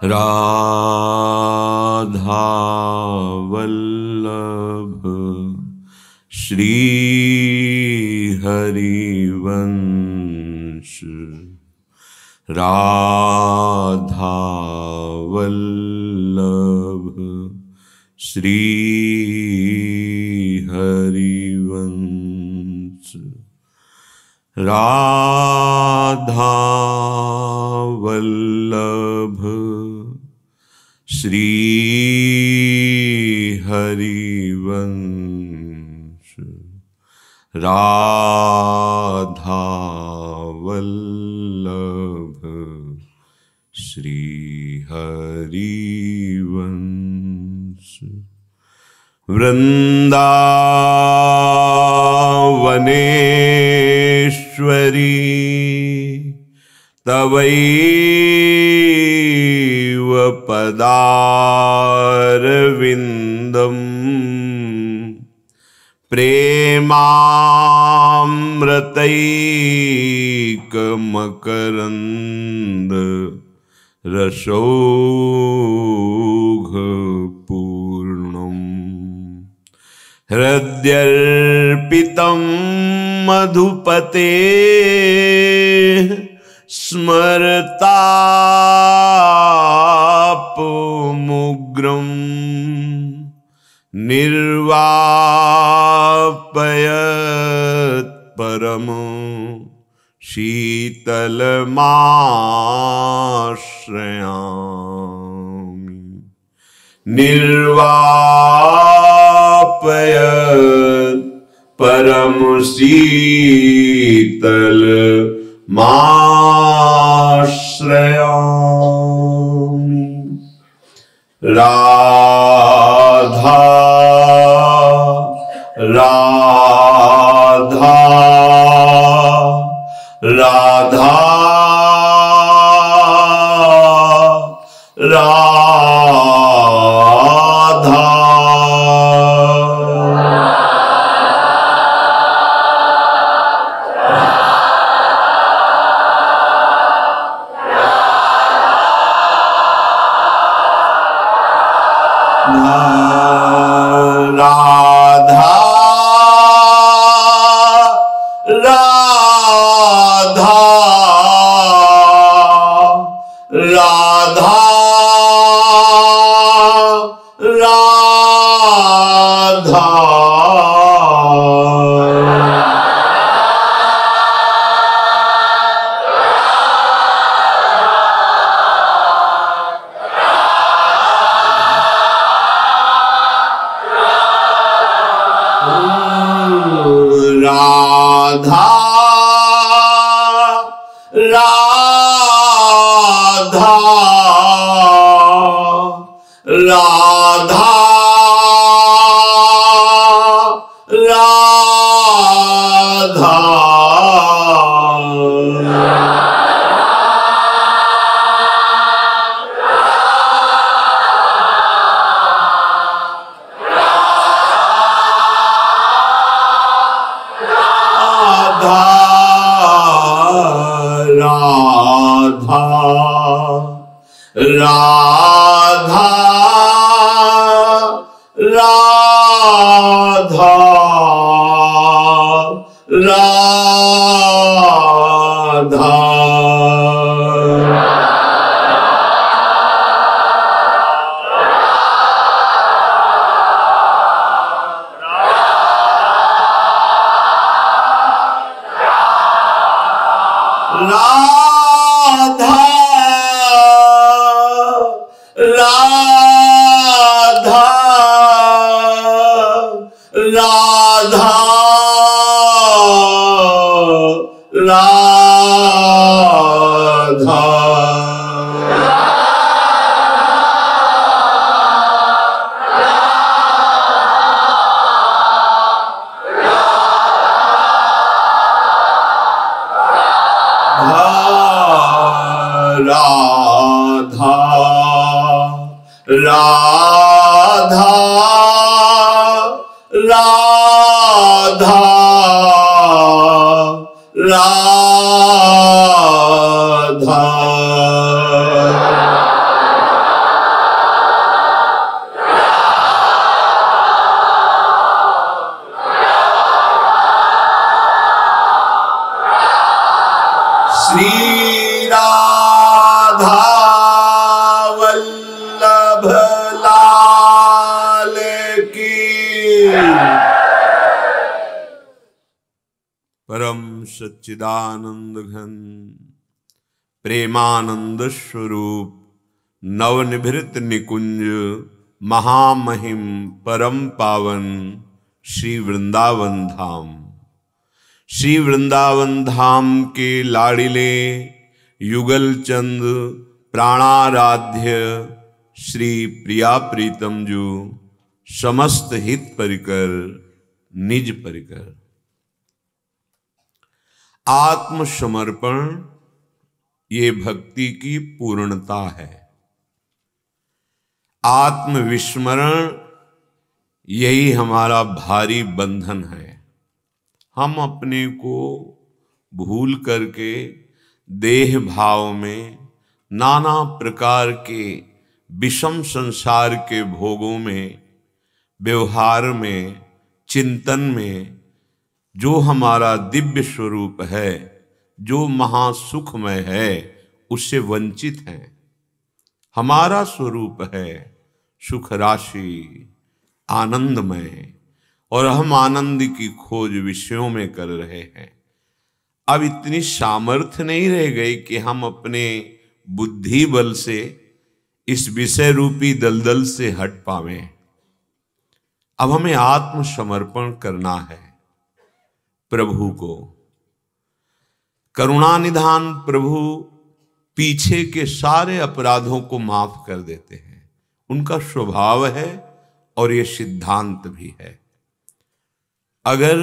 राधा वल्लभ श्री हरिवंश। राधा वल्लभ श्री हरिवंश। राधा वल्लभ श्री हरिवंश। राधा वल्लभ श्री हरिवंश। वृंदावनेश्वरी तवैव पदारविन्दम् प्रेमामृतैकमकरन्द रसौघपूर्णम्। हृद्यर्पितं मधुपते स्मरतापमुग्रं निर्वापयत् परम शीतलमाश्रयामि। निर्वापयत् परम शीतलमाश्रयामि। राधा राधा राधा राधा। राधा राधा राधा राधा। राधा राधा राधा राधा। राधा राधा राधा। राधा राधा राधा राधा। राधा राधा राधा राधा। सच्चिदानंद घन प्रेमानंद स्वरूप नवनिभृत निकुंज महामहिम परम पावन श्री वृंदावन धाम। श्री वृंदावन धाम के लाड़िले युगल चंद प्राणाराध्य श्री प्रिया प्रीतम जो समस्त हित परिकर निज परिकर। आत्मसमर्पण ये भक्ति की पूर्णता है। आत्मविस्मरण यही हमारा भारी बंधन है। हम अपने को भूल करके देह भाव में नाना प्रकार के विषम संसार के भोगों में, व्यवहार में, चिंतन में जो हमारा दिव्य स्वरूप है, जो महासुखमय है, उससे वंचित हैं। हमारा स्वरूप है सुख राशि, आनंदमय, और हम आनंद की खोज विषयों में कर रहे हैं। अब इतनी सामर्थ्य नहीं रह गई कि हम अपने बुद्धि बल से इस विषय रूपी दलदल से हट पावें। अब हमें आत्मसमर्पण करना है प्रभु को। करुणा निधान प्रभु पीछे के सारे अपराधों को माफ कर देते हैं। उनका स्वभाव है और ये सिद्धांत भी है। अगर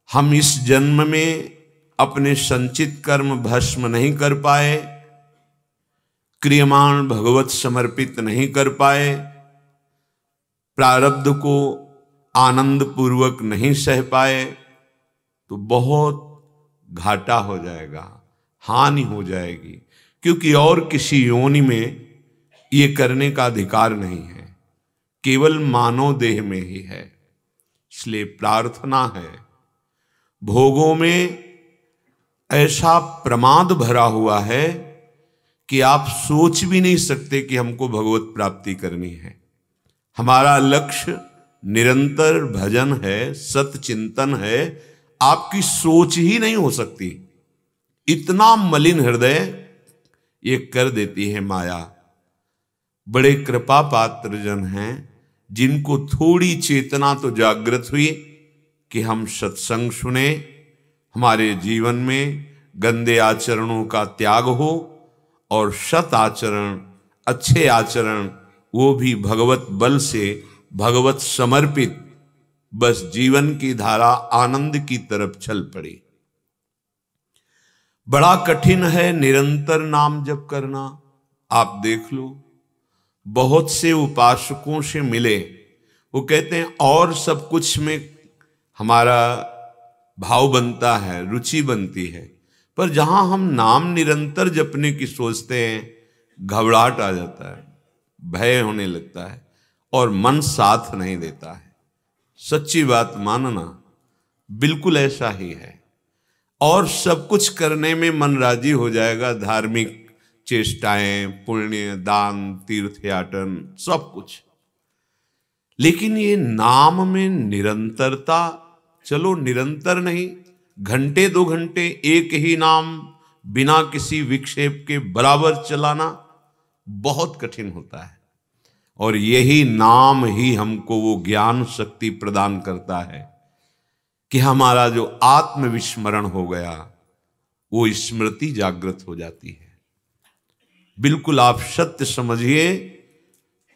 हम इस जन्म में अपने संचित कर्म भस्म नहीं कर पाए, क्रियमाण भगवत समर्पित नहीं कर पाए, प्रारब्ध को आनंद पूर्वक नहीं सह पाए, तो बहुत घाटा हो जाएगा, हानि हो जाएगी। क्योंकि और किसी योनि में ये करने का अधिकार नहीं है, केवल मानव देह में ही है। इसलिए प्रार्थना है, भोगों में ऐसा प्रमाद भरा हुआ है कि आप सोच भी नहीं सकते कि हमको भगवत प्राप्ति करनी है। हमारा लक्ष्य निरंतर भजन है, सत चिंतन है। आपकी सोच ही नहीं हो सकती, इतना मलिन हृदय ये कर देती है माया। बड़े कृपा पात्र जन हैं जिनको थोड़ी चेतना तो जागृत हुई कि हम सत्संग सुने, हमारे जीवन में गंदे आचरणों का त्याग हो और सत आचरण, अच्छे आचरण, वो भी भगवत बल से, भगवत समर्पित, बस जीवन की धारा आनंद की तरफ चल पड़ी। बड़ा कठिन है निरंतर नाम जप करना। आप देख लो, बहुत से उपासकों से मिले, वो कहते हैं और सब कुछ में हमारा भाव बनता है, रुचि बनती है, पर जहां हम नाम निरंतर जपने की सोचते हैं, घबराहट आ जाता है, भय होने लगता है और मन साथ नहीं देता है। सच्ची बात मानना, बिल्कुल ऐसा ही है। और सब कुछ करने में मन राजी हो जाएगा, धार्मिक चेष्टाएं, पुण्य, दान, तीर्थयाटन, सब कुछ। लेकिन ये नाम में निरंतरता, चलो निरंतर नहीं, घंटे 2 घंटे एक ही नाम बिना किसी विक्षेप के बराबर चलाना बहुत कठिन होता है। और यही नाम ही हमको वो ज्ञान शक्ति प्रदान करता है कि हमारा जो आत्मविस्मरण हो गया, वो स्मृति जागृत हो जाती है। बिल्कुल आप सत्य समझिए,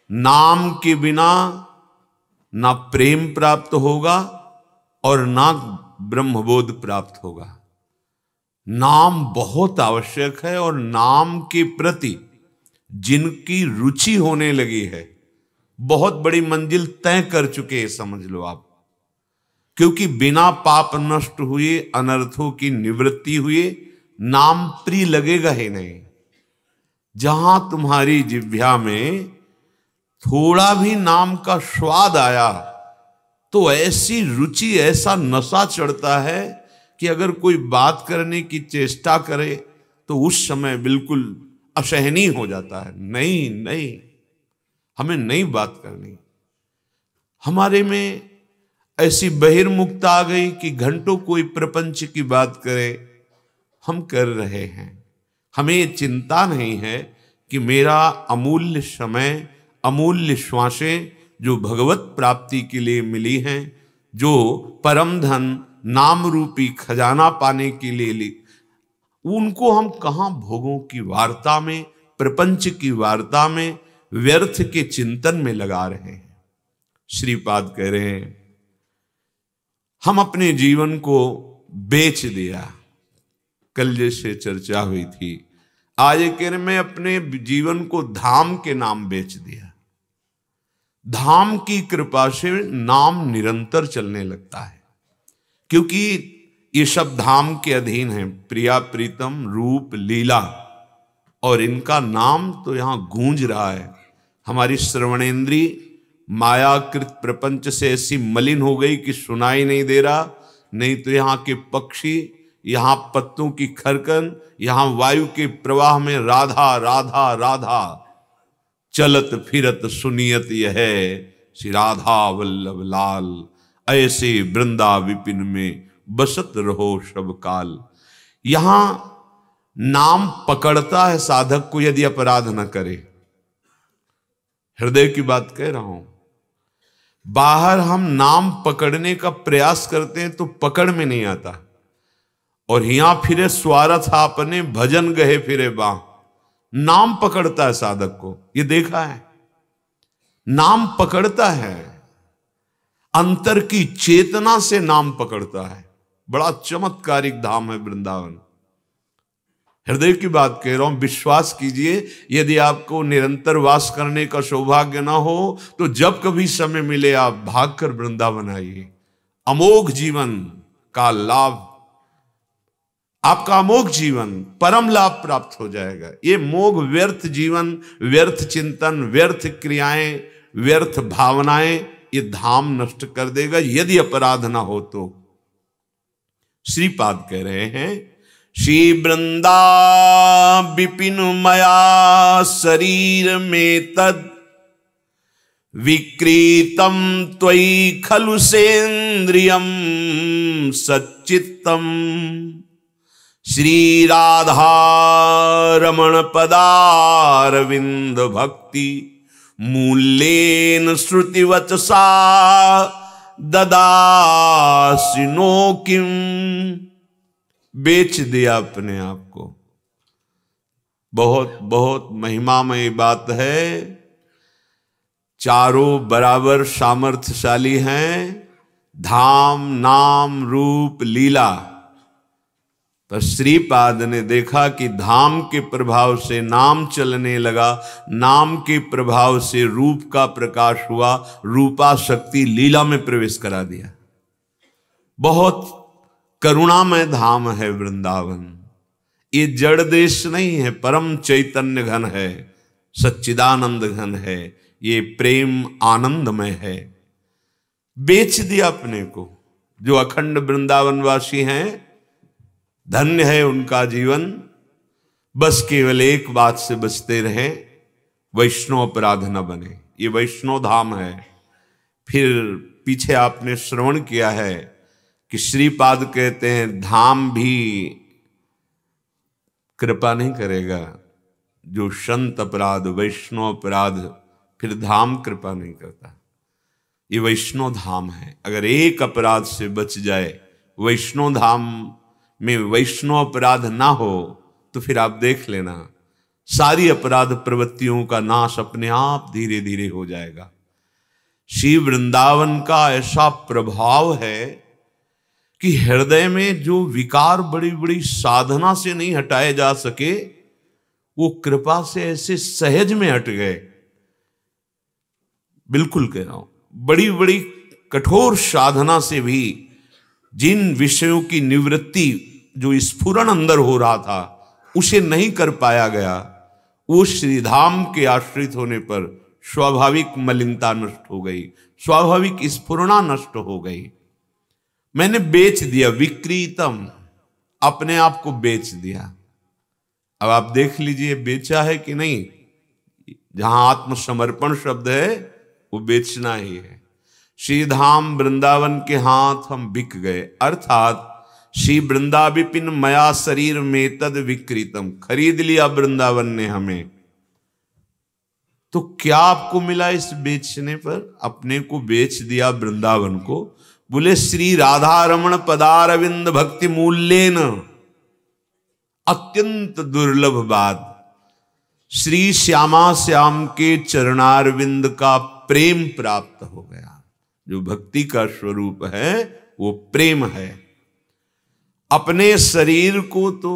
नाम के बिना ना प्रेम प्राप्त होगा और ना ब्रह्मबोध प्राप्त होगा। नाम बहुत आवश्यक है, और नाम के प्रति जिनकी रुचि होने लगी है, बहुत बड़ी मंजिल तय कर चुके हैं, समझ लो आप। क्योंकि बिना पाप नष्ट हुए, अनर्थों की निवृत्ति हुए, नाम प्रिय लगेगा ही नहीं। जहां तुम्हारी जिह्वा में थोड़ा भी नाम का स्वाद आया, तो ऐसी रुचि, ऐसा नशा चढ़ता है कि अगर कोई बात करने की चेष्टा करे तो उस समय बिल्कुल असहनीय हो जाता है। नहीं नहीं, हमें नई बात करनी। हमारे में ऐसी बहिर्मुखता आ गई कि घंटों कोई प्रपंच की बात करे, हम कर रहे हैं। हमें चिंता नहीं है कि मेरा अमूल्य समय, अमूल्य श्वासें जो भगवत प्राप्ति के लिए मिली हैं, जो परम धन नाम रूपी खजाना पाने के लिए ली, उनको हम कहाँ भोगों की वार्ता में, प्रपंच की वार्ता में, व्यर्थ के चिंतन में लगा रहे हैं। श्रीपाद कह रहे हैं हम अपने जीवन को बेच दिया। कल जैसे चर्चा हुई थी, आज कह रहे मैं अपने जीवन को धाम के नाम बेच दिया। धाम की कृपा से नाम निरंतर चलने लगता है, क्योंकि ये सब धाम के अधीन है। प्रिया प्रीतम रूप लीला, और इनका नाम तो यहां गूंज रहा है। हमारी श्रवणेन्द्री मायाकृत प्रपंच से ऐसी मलिन हो गई कि सुनाई नहीं दे रहा। नहीं तो यहाँ के पक्षी, यहाँ पत्तों की खरकन, यहाँ वायु के प्रवाह में राधा राधा राधा चलत फिरत सुनियत यह श्री राधा वल्लभ लाल, ऐसे वृंदा विपिन में बसत रहो सब काल। यहां नाम पकड़ता है साधक को यदि अपराध न करे। हृदय की बात कह रहा हूं। बाहर हम नाम पकड़ने का प्रयास करते हैं तो पकड़ में नहीं आता, और हिया फिरे स्वार्थ आपने भजन गहे फिरे बाह। नाम पकड़ता है साधक को, ये देखा है। नाम पकड़ता है, अंतर की चेतना से नाम पकड़ता है। बड़ा चमत्कारिक धाम है वृंदावन। हृदय की बात कह रहा हूं, विश्वास कीजिए। यदि आपको निरंतर वास करने का सौभाग्य ना हो तो जब कभी समय मिले आप भागकर वृंदावन आइए। अमोघ जीवन का लाभ, आपका अमोघ जीवन, परम लाभ प्राप्त हो जाएगा। ये मोघ व्यर्थ जीवन, व्यर्थ चिंतन, व्यर्थ क्रियाएं, व्यर्थ भावनाएं, ये धाम नष्ट कर देगा यदि अपराध ना हो तो। श्रीपाद कह रहे हैं श्री वृंदा विपिन मया शरीर में तद विक्रीतम त्वयि खलु सेन्द्रियम सच्चित्तम श्री राधा रमण पदारविंद भक्ति मूल्येन श्रुतिवचसा ददासिनो किम। बेच दिया अपने आप को। बहुत बहुत महिमामय बात है। चारों बराबर सामर्थ्यशाली हैं, धाम नाम रूप लीला। पर श्रीपाद ने देखा कि धाम के प्रभाव से नाम चलने लगा, नाम के प्रभाव से रूप का प्रकाश हुआ, रूपा शक्ति लीला में प्रवेश करा दिया। बहुत करुणामय धाम है वृंदावन। ये जड़ देश नहीं है, परम चैतन्य घन है, सच्चिदानंद घन है, ये प्रेम आनंदमय है। बेच दिया अपने को। जो अखंड वृंदावनवासी हैं, धन्य है उनका जीवन। बस केवल एक बात से बचते रहें, वैष्णव अपराध न बने। ये वैष्णव धाम है। फिर पीछे आपने श्रवण किया है कि श्रीपाद कहते हैं धाम भी कृपा नहीं करेगा। जो संत अपराध, वैष्णव अपराध, फिर धाम कृपा नहीं करता। ये वैष्णव धाम है। अगर एक अपराध से बच जाए, वैष्णव धाम में वैष्णव अपराध ना हो, तो फिर आप देख लेना सारी अपराध प्रवृत्तियों का नाश अपने आप धीरे धीरे हो जाएगा। श्री वृंदावन का ऐसा प्रभाव है कि हृदय में जो विकार बड़ी बड़ी साधना से नहीं हटाए जा सके, वो कृपा से ऐसे सहज में हट गए। बिल्कुल कह रहा हूं, बड़ी बड़ी कठोर साधना से भी जिन विषयों की निवृत्ति, जो स्फुरण अंदर हो रहा था, उसे नहीं कर पाया गया, वो श्रीधाम के आश्रित होने पर स्वाभाविक मलिनता नष्ट हो गई, स्वाभाविक स्फुरणा नष्ट हो गई। मैंने बेच दिया, विक्रीतम, अपने आप को बेच दिया। अब आप देख लीजिए बेचा है कि नहीं। जहां आत्मसमर्पण शब्द है वो बेचना ही है। श्री धाम वृंदावन के हाथ हम बिक गए, अर्थात श्री वृंदा विपिन मया शरीर में तद विक्रीतम, खरीद लिया वृंदावन ने हमें। तो क्या आपको मिला इस बेचने पर? अपने को बेच दिया वृंदावन को। बोले श्री राधा रमण पदारविंद भक्ति मूल्येन, अत्यंत दुर्लभ बात, श्री श्यामा श्याम के चरणारविंद का प्रेम प्राप्त हो गया। जो भक्ति का स्वरूप है वो प्रेम है। अपने शरीर को तो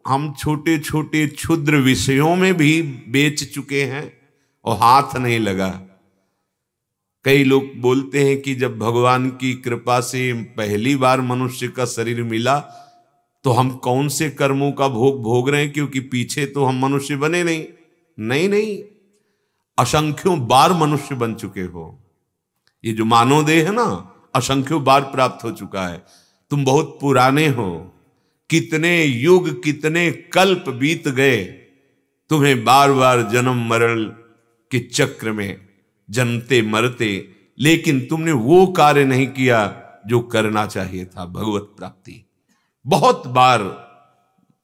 हम छोटे छोटे क्षुद्र विषयों में भी बेच चुके हैं और हाथ नहीं लगा। कई लोग बोलते हैं कि जब भगवान की कृपा से पहली बार मनुष्य का शरीर मिला तो हम कौन से कर्मों का भोग भोग रहे हैं, क्योंकि पीछे तो हम मनुष्य बने नहीं। नहीं नहीं, असंख्यों बार मनुष्य बन चुके हो। ये जो मानव देह है ना, असंख्यों बार प्राप्त हो चुका है। तुम बहुत पुराने हो, कितने युग कितने कल्प बीत गए, तुम्हें बार बार जन्म मरण के चक्र में जन्मते मरते, लेकिन तुमने वो कार्य नहीं किया जो करना चाहिए था, भगवत प्राप्ति। बहुत बार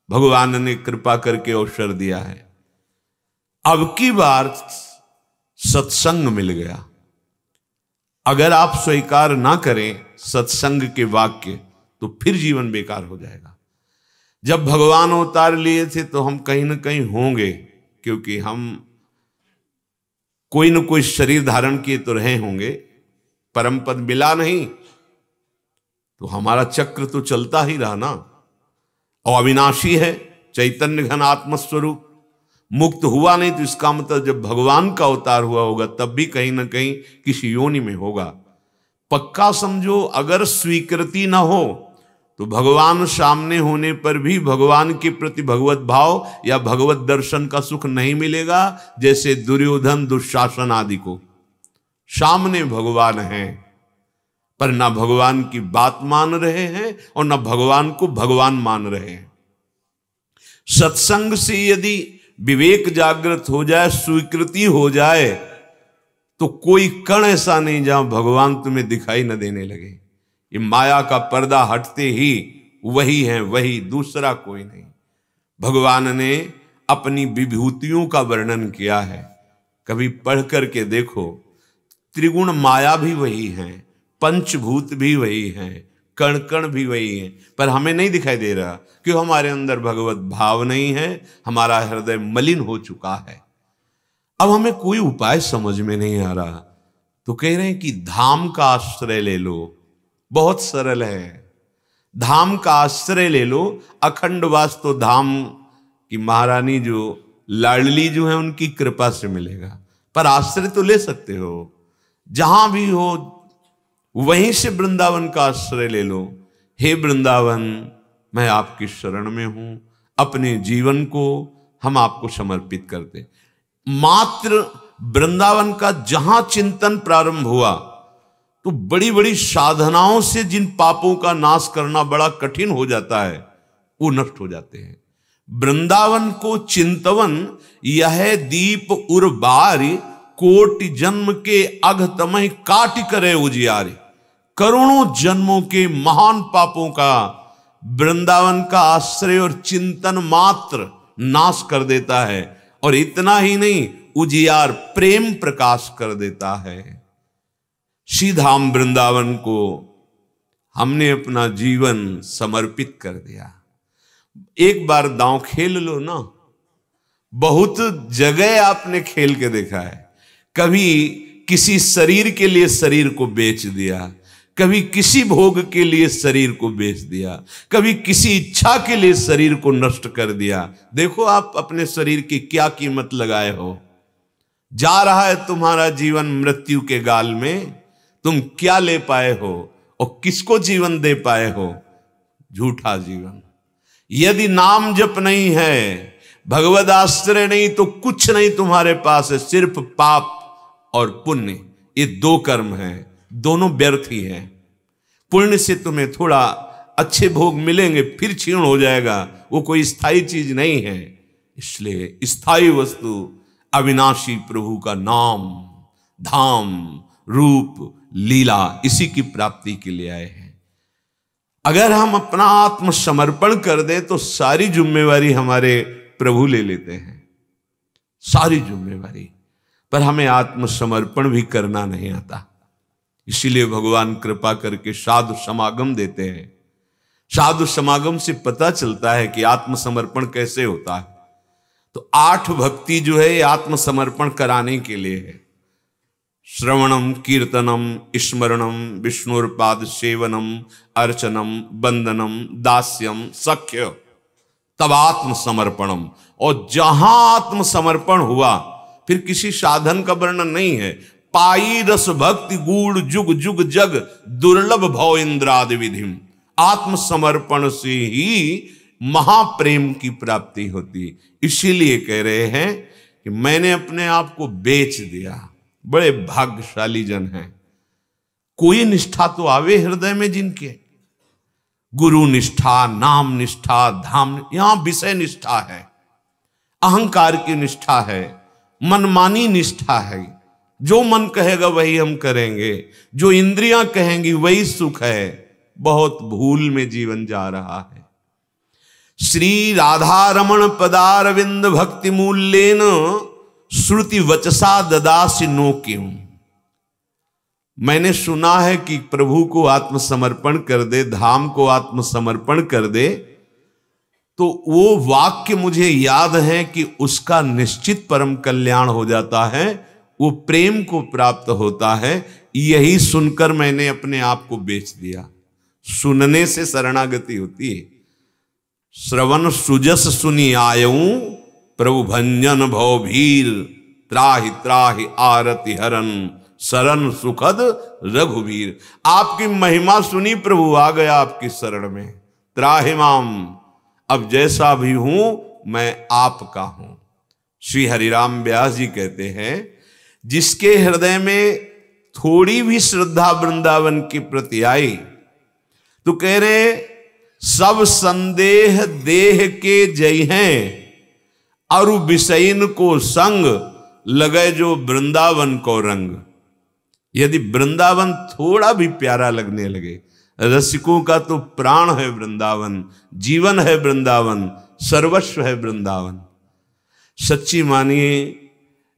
भगवान ने कृपा करके अवसर दिया है। अब की बार सत्संग मिल गया। अगर आप स्वीकार ना करें सत्संग के वाक्य तो फिर जीवन बेकार हो जाएगा। जब भगवान अवतार लिए थे तो हम कहीं ना कहीं होंगे, क्योंकि हम कोई न कोई शरीर धारण किए तो रहे होंगे। परम पद मिला नहीं तो हमारा चक्र तो चलता ही रहा ना। और अविनाशी है, चैतन्य घन आत्मस्वरूप, मुक्त हुआ नहीं तो इसका मतलब जब भगवान का अवतार हुआ होगा तब भी कहीं ना कहीं किसी योनि में होगा। पक्का समझो, अगर स्वीकृति ना हो तो भगवान सामने होने पर भी भगवान के प्रति भगवत भाव या भगवत दर्शन का सुख नहीं मिलेगा। जैसे दुर्योधन दुशासन आदि को सामने भगवान हैं पर ना भगवान की बात मान रहे हैं और ना भगवान को भगवान मान रहे हैं। सत्संग से यदि विवेक जागृत हो जाए, स्वीकृति हो जाए, तो कोई कण ऐसा नहीं जहां भगवान तुम्हें दिखाई न देने लगे। ये माया का पर्दा हटते ही वही है, वही, दूसरा कोई नहीं। भगवान ने अपनी विभूतियों का वर्णन किया है, कभी पढ़ करके देखो। त्रिगुण माया भी वही है, पंचभूत भी वही है, कण कण भी वही है, पर हमें नहीं दिखाई दे रहा क्यों? हमारे अंदर भगवत भाव नहीं है, हमारा हृदय मलिन हो चुका है। अब हमें कोई उपाय समझ में नहीं आ रहा, तो कह रहे हैं कि धाम का आश्रय ले लो। बहुत सरल है, धाम का आश्रय ले लो। अखंड वास तो धाम की महारानी जो लाडली जो है उनकी कृपा से मिलेगा, पर आश्रय तो ले सकते हो। जहां भी हो वहीं से वृंदावन का आश्रय ले लो। हे वृंदावन, मैं आपकी शरण में हूं, अपने जीवन को हम आपको समर्पित करते। मात्र वृंदावन का जहां चिंतन प्रारंभ हुआ तो बड़ी बड़ी साधनाओं से जिन पापों का नाश करना बड़ा कठिन हो जाता है वो नष्ट हो जाते हैं। वृंदावन को चिंतवन यह दीप उर्बारी, कोटि जन्म के अघ तमह काट करे उजियारे। करोड़ों जन्मों के महान पापों का वृंदावन का आश्रय और चिंतन मात्र नाश कर देता है। और इतना ही नहीं, उजियार प्रेम प्रकाश कर देता है। श्रीधाम वृंदावन को हमने अपना जीवन समर्पित कर दिया। एक बार दांव खेल लो ना, बहुत जगह आपने खेल के देखा है। कभी किसी शरीर के लिए शरीर को बेच दिया, कभी किसी भोग के लिए शरीर को बेच दिया, कभी किसी इच्छा के लिए शरीर को नष्ट कर दिया। देखो आप अपने शरीर की क्या कीमत लगाए हो। जा रहा है तुम्हारा जीवन मृत्यु के गाल में, तुम क्या ले पाए हो और किसको जीवन दे पाए हो? झूठा जीवन। यदि नाम जप नहीं है, भगवद आश्रय नहीं, तो कुछ नहीं तुम्हारे पास है, सिर्फ पाप और पुण्य। ये दो कर्म हैं, दोनों व्यर्थ ही हैं। पुण्य से तुम्हें थोड़ा अच्छे भोग मिलेंगे, फिर क्षीण हो जाएगा, वो कोई स्थायी चीज नहीं है। इसलिए स्थायी वस्तु अविनाशी प्रभु का नाम, धाम, रूप लीला इसी की प्राप्ति के लिए आए हैं। अगर हम अपना आत्मसमर्पण कर दें तो सारी जिम्मेवारी हमारे प्रभु ले लेते हैं, सारी जिम्मेवारी, पर हमें आत्मसमर्पण भी करना नहीं आता। इसीलिए भगवान कृपा करके साधु समागम देते हैं। साधु समागम से पता चलता है कि आत्मसमर्पण कैसे होता है। तो 8 भक्ति जो है आत्मसमर्पण कराने के लिए है। श्रवणम, कीर्तनम, स्मरणम, विष्णुर्पाद सेवनम, अर्चनम, वंदनम, दास्यम, सख्य, तब आत्मसमर्पणम। और जहां आत्मसमर्पण हुआ फिर किसी साधन का वर्णन नहीं है। पाई रस भक्ति गूढ़ जुग जुग जग दुर्लभ भव इंद्रादि विधिम। आत्मसमर्पण से ही महाप्रेम की प्राप्ति होती। इसीलिए कह रहे हैं कि मैंने अपने आप को बेच दिया। बड़े भाग्यशाली जन हैं। कोई निष्ठा तो आवे हृदय में जिनके, गुरु निष्ठा, नाम निष्ठा, धाम, यहां विषय निष्ठा है, अहंकार की निष्ठा है, मनमानी निष्ठा है। जो मन कहेगा वही हम करेंगे, जो इंद्रियां कहेंगी वही सुख है। बहुत भूल में जीवन जा रहा है। श्री राधा रमण पदारविंद भक्ति मूल्येन श्रुति वचसा ददासि नो क्यों। मैंने सुना है कि प्रभु को आत्मसमर्पण कर दे, धाम को आत्मसमर्पण कर दे, तो वो वाक्य मुझे याद है कि उसका निश्चित परम कल्याण हो जाता है, वो प्रेम को प्राप्त होता है। यही सुनकर मैंने अपने आप को बेच दिया। सुनने से शरणागति होती है। श्रवण सुजस सुनी आयऊं, प्रभु भंजन भव भीर, त्राहि त्राहि आरति हरन, शरण सुखद रघुवीर। आपकी महिमा सुनी, प्रभु आ गया आपकी शरण में। त्राहि माम, अब जैसा भी हूं मैं आपका हूं। श्री हरिराम व्यास जी कहते हैं, जिसके हृदय में थोड़ी भी श्रद्धा वृंदावन के प्रति आई तो कह रहे सब संदेह देह के जय हैं, अरु विषयन को संग लगे जो वृंदावन को रंग। यदि वृंदावन थोड़ा भी प्यारा लगने लगे, रसिकों का तो प्राण है वृंदावन, जीवन है वृंदावन, सर्वस्व है वृंदावन। सच्ची मानिए,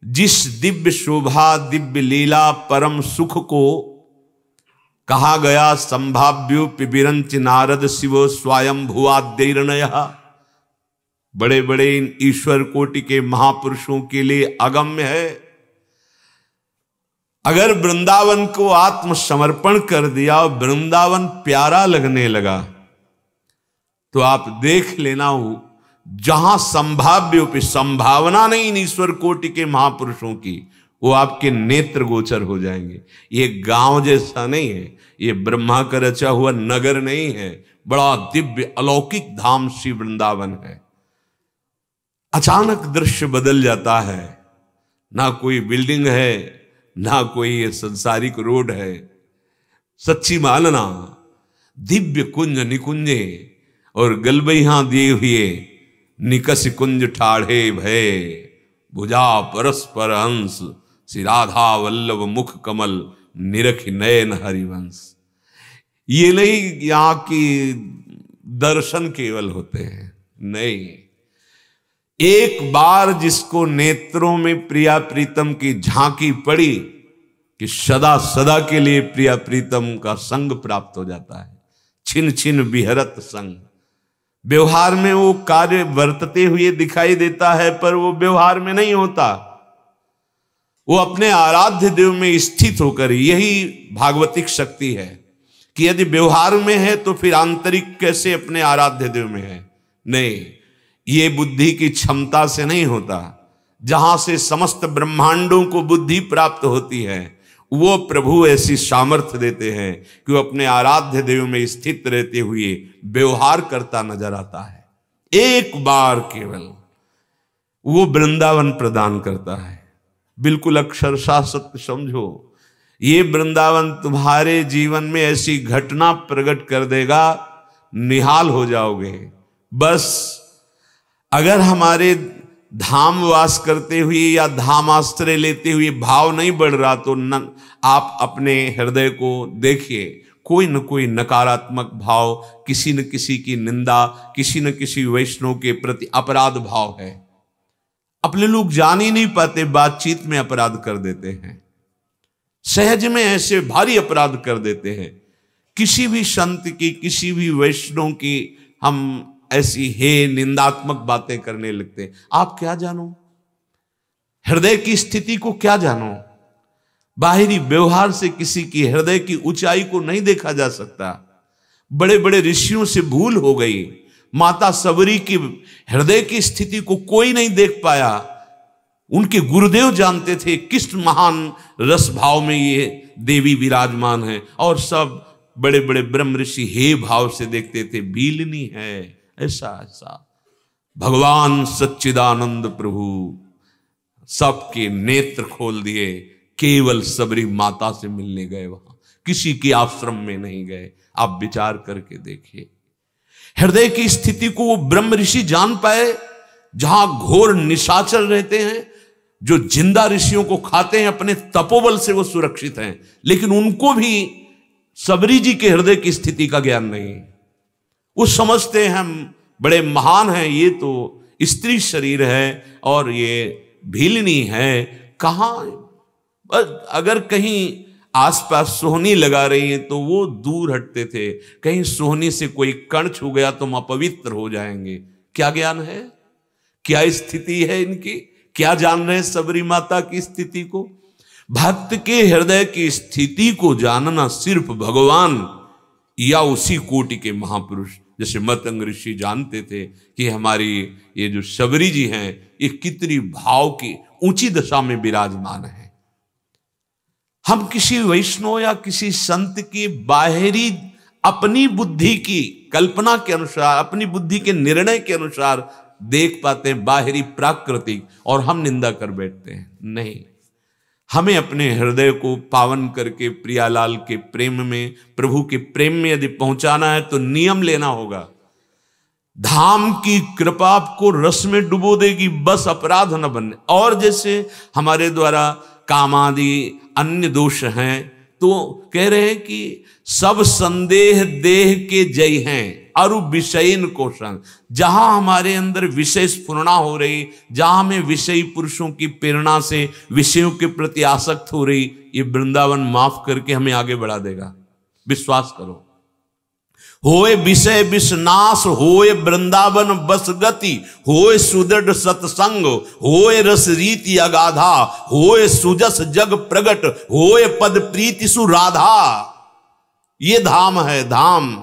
जिस दिव्य शोभा, दिव्य लीला, परम सुख को कहा गया संभाव्यो पिबिरंच नारद शिवो स्वयं भुवाद्यर्णय। बड़े बड़े ईश्वर कोटि के महापुरुषों के लिए अगम्य है। अगर वृंदावन को आत्मसमर्पण कर दिया और वृंदावन प्यारा लगने लगा तो आप देख लेना, जहां संभाव्य संभावना नहीं ईश्वर कोटि के महापुरुषों की, वो आपके नेत्र गोचर हो जाएंगे। ये गांव जैसा नहीं है, ये ब्रह्मा का रचा हुआ नगर नहीं है, बड़ा दिव्य अलौकिक धाम श्री वृंदावन है। अचानक दृश्य बदल जाता है, ना कोई बिल्डिंग है, ना कोई संसारिक रोड है। सच्ची मानना, दिव्य कुंज निकुंजे और गलबैया दिए हुए निकस कुंज ठाढ़े भय, भुजा परस्पर हंस, श्री राधा वल्लभ मुख कमल, निरख नयन हरिवंश। ये नहीं यहां की दर्शन केवल होते हैं, नहीं, एक बार जिसको नेत्रों में प्रिया प्रीतम की झांकी पड़ी कि सदा सदा के लिए प्रिया प्रीतम का संग प्राप्त हो जाता है। छिन छिन विहरत संग। व्यवहार में वो कार्य वर्तते हुए दिखाई देता है, पर वो व्यवहार में नहीं होता, वो अपने आराध्य देव में स्थित होकर। यही भागवतिक शक्ति है कि यदि व्यवहार में है तो फिर आंतरिक कैसे अपने आराध्य देव में है। नहीं, ये बुद्धि की क्षमता से नहीं होता। जहां से समस्त ब्रह्मांडों को बुद्धि प्राप्त होती है, वो प्रभु ऐसी सामर्थ्य देते हैं कि वो अपने आराध्य देव में स्थित रहते हुए व्यवहार करता नजर आता है। एक बार केवल वो वृंदावन प्रदान करता है। बिल्कुल अक्षरशः सत्य समझो, ये वृंदावन तुम्हारे जीवन में ऐसी घटना प्रकट कर देगा, निहाल हो जाओगे। बस अगर हमारे धाम वास करते हुए या धाम आश्रय लेते हुए भाव नहीं बढ़ रहा तो आप अपने हृदय को देखिए, कोई न कोई नकारात्मक भाव, किसी न किसी की निंदा, किसी न किसी वैष्णव के प्रति अपराध भाव है। अपने लोग जान ही नहीं पाते, बातचीत में अपराध कर देते हैं, सहज में ऐसे भारी अपराध कर देते हैं। किसी भी संत की, किसी भी वैष्णव की हम ऐसी हे निंदात्मक बातें करने लगते हैं। आप क्या जानो, हृदय की स्थिति को क्या जानो। बाहरी व्यवहार से किसी की हृदय की ऊंचाई को नहीं देखा जा सकता। बड़े बड़े ऋषियों से भूल हो गई। माता सबरी की हृदय की स्थिति को कोई नहीं देख पाया। उनके गुरुदेव जानते थे किस महान रस भाव में ये देवी विराजमान है, और सब बड़े बड़े ब्रह्म ऋषि हे भाव से देखते थे, भीलनी है, ऐसा ऐसा। भगवान सच्चिदानंद प्रभु सबके नेत्र खोल दिए, केवल सबरी माता से मिलने गए, वहां किसी के आश्रम में नहीं गए। आप विचार करके देखिए, हृदय की स्थिति को वो ब्रह्म ऋषि जान पाए। जहां घोर निशाचर रहते हैं, जो जिंदा ऋषियों को खाते हैं, अपने तपोबल से वो सुरक्षित हैं, लेकिन उनको भी सबरी जी के हृदय की स्थिति का ज्ञान नहीं। वो समझते हैं हम बड़े महान हैं, ये तो स्त्री शरीर है और ये भीलनी है। कहाँ, अगर कहीं आसपास सोहनी लगा रही है तो वो दूर हटते थे। कहीं सोहनी से कोई कण छू गया तो हम अपवित्र हो जाएंगे। क्या ज्ञान है, क्या स्थिति है इनकी, क्या जान रहे हैं सबरी माता की स्थिति को। भक्त के हृदय की स्थिति को जानना सिर्फ भगवान या उसी कोटि के महापुरुष जैसे मतंग ऋषि जानते थे कि हमारी ये जो सबरी जी हैं ये कितनी भाव की ऊंची दशा में विराजमान है। हम किसी वैष्णव या किसी संत की बाहरी अपनी बुद्धि की कल्पना के अनुसार, अपनी बुद्धि के निर्णय के अनुसार देख पाते हैं, बाहरी प्राकृतिक, और हम निंदा कर बैठते हैं। नहीं, हमें अपने हृदय को पावन करके प्रियालाल के प्रेम में, प्रभु के प्रेम में यदि पहुंचाना है तो नियम लेना होगा। धाम की कृपा आपको रस में डुबो देगी, बस अपराध न बनने। और जैसे हमारे द्वारा कामादि अन्य दोष हैं तो कह रहे हैं कि सब संदेह देह के जय हैं अरु विषयन कोशन। जहां हमारे अंदर विषय स्फुरणा हो रही, जहां हमें विषयी पुरुषों की प्रेरणा से विषयों के प्रति आसक्त हो रही, ये वृंदावन माफ करके हमें आगे बढ़ा देगा, विश्वास करो। होए विषय विषनाश, होए वृंदावन बस गति, होए सुदृढ़ सत्संग, होए रस रीति अगाधा, होए सुजस जग प्रगट, होए पद प्रीति सुराधा। ये धाम है, धाम।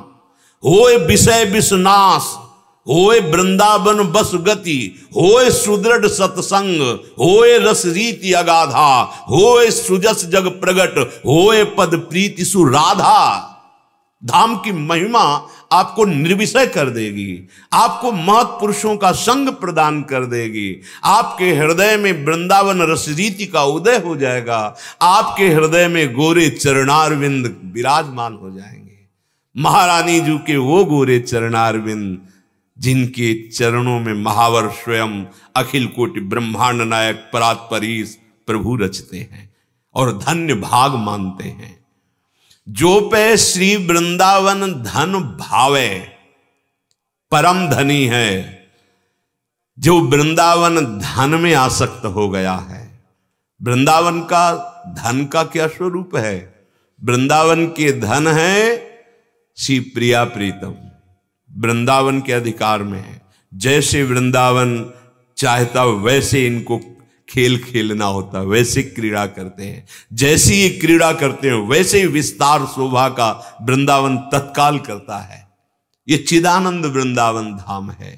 होए विषय विषनाश, होए वृंदावन बस गति, होए सुदृढ़ सत्संग, होए रस रीति अगाधा, होए सुजस जग प्रगट, होए पद प्रीति सुराधा। धाम की महिमा आपको निर्विषय कर देगी, आपको महत्पुरुषों का संग प्रदान कर देगी। आपके हृदय में वृंदावन रस रीति का उदय हो जाएगा, आपके हृदय में गोरे चरणारविंद विराजमान हो जाएंगे। महारानी जी के वो गोरे चरणारविंद जिनके चरणों में महावर स्वयं अखिल कोटि ब्रह्मांड नायक परात्परीश प्रभु रचते हैं और धन्य भाग मानते हैं। जो पे श्री वृंदावन धन भावे परम धनी है। जो वृंदावन धन में आसक्त हो गया है। वृंदावन का धन का क्या स्वरूप है? वृंदावन के धन है श्री प्रिया प्रीतम, वृंदावन के अधिकार में है। जैसे वृंदावन चाहता वैसे इनको खेल खेलना होता, वैसे क्रीड़ा करते हैं। जैसी ये क्रीड़ा करते हैं वैसे ही विस्तार शोभा का वृंदावन तत्काल करता है। ये चिदानंद वृंदावन धाम है।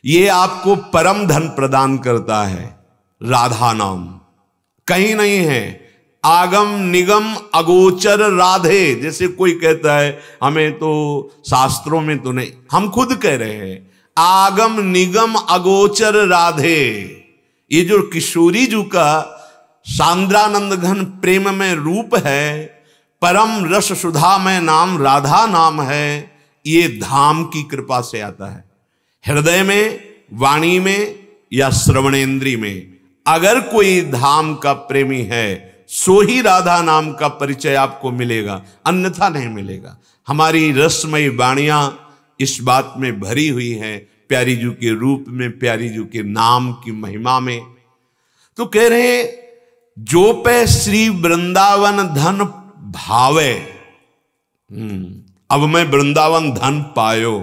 ये आपको परम धन प्रदान करता है। राधा नाम कहीं नहीं है। आगम निगम अगोचर राधे, जैसे कोई कहता है हमें तो शास्त्रों में तो नहीं, हम खुद कह रहे हैं आगम निगम अगोचर राधे। ये जो किशोरी जी का सांद्रानंद घन प्रेम में रूप है, परम रस सुधा में नाम राधा नाम है, ये धाम की कृपा से आता है। हृदय में, वाणी में, या श्रवणेन्द्रिय में अगर कोई धाम का प्रेमी है, सो ही राधा नाम का परिचय आपको मिलेगा, अन्यथा नहीं मिलेगा। हमारी रसमयी वाणियां इस बात में भरी हुई है, प्यारी जी के रूप में, प्यारी जी के नाम की महिमा में। तो कह रहे जो पे श्री वृंदावन धन भावे, अब मैं वृंदावन धन पायो,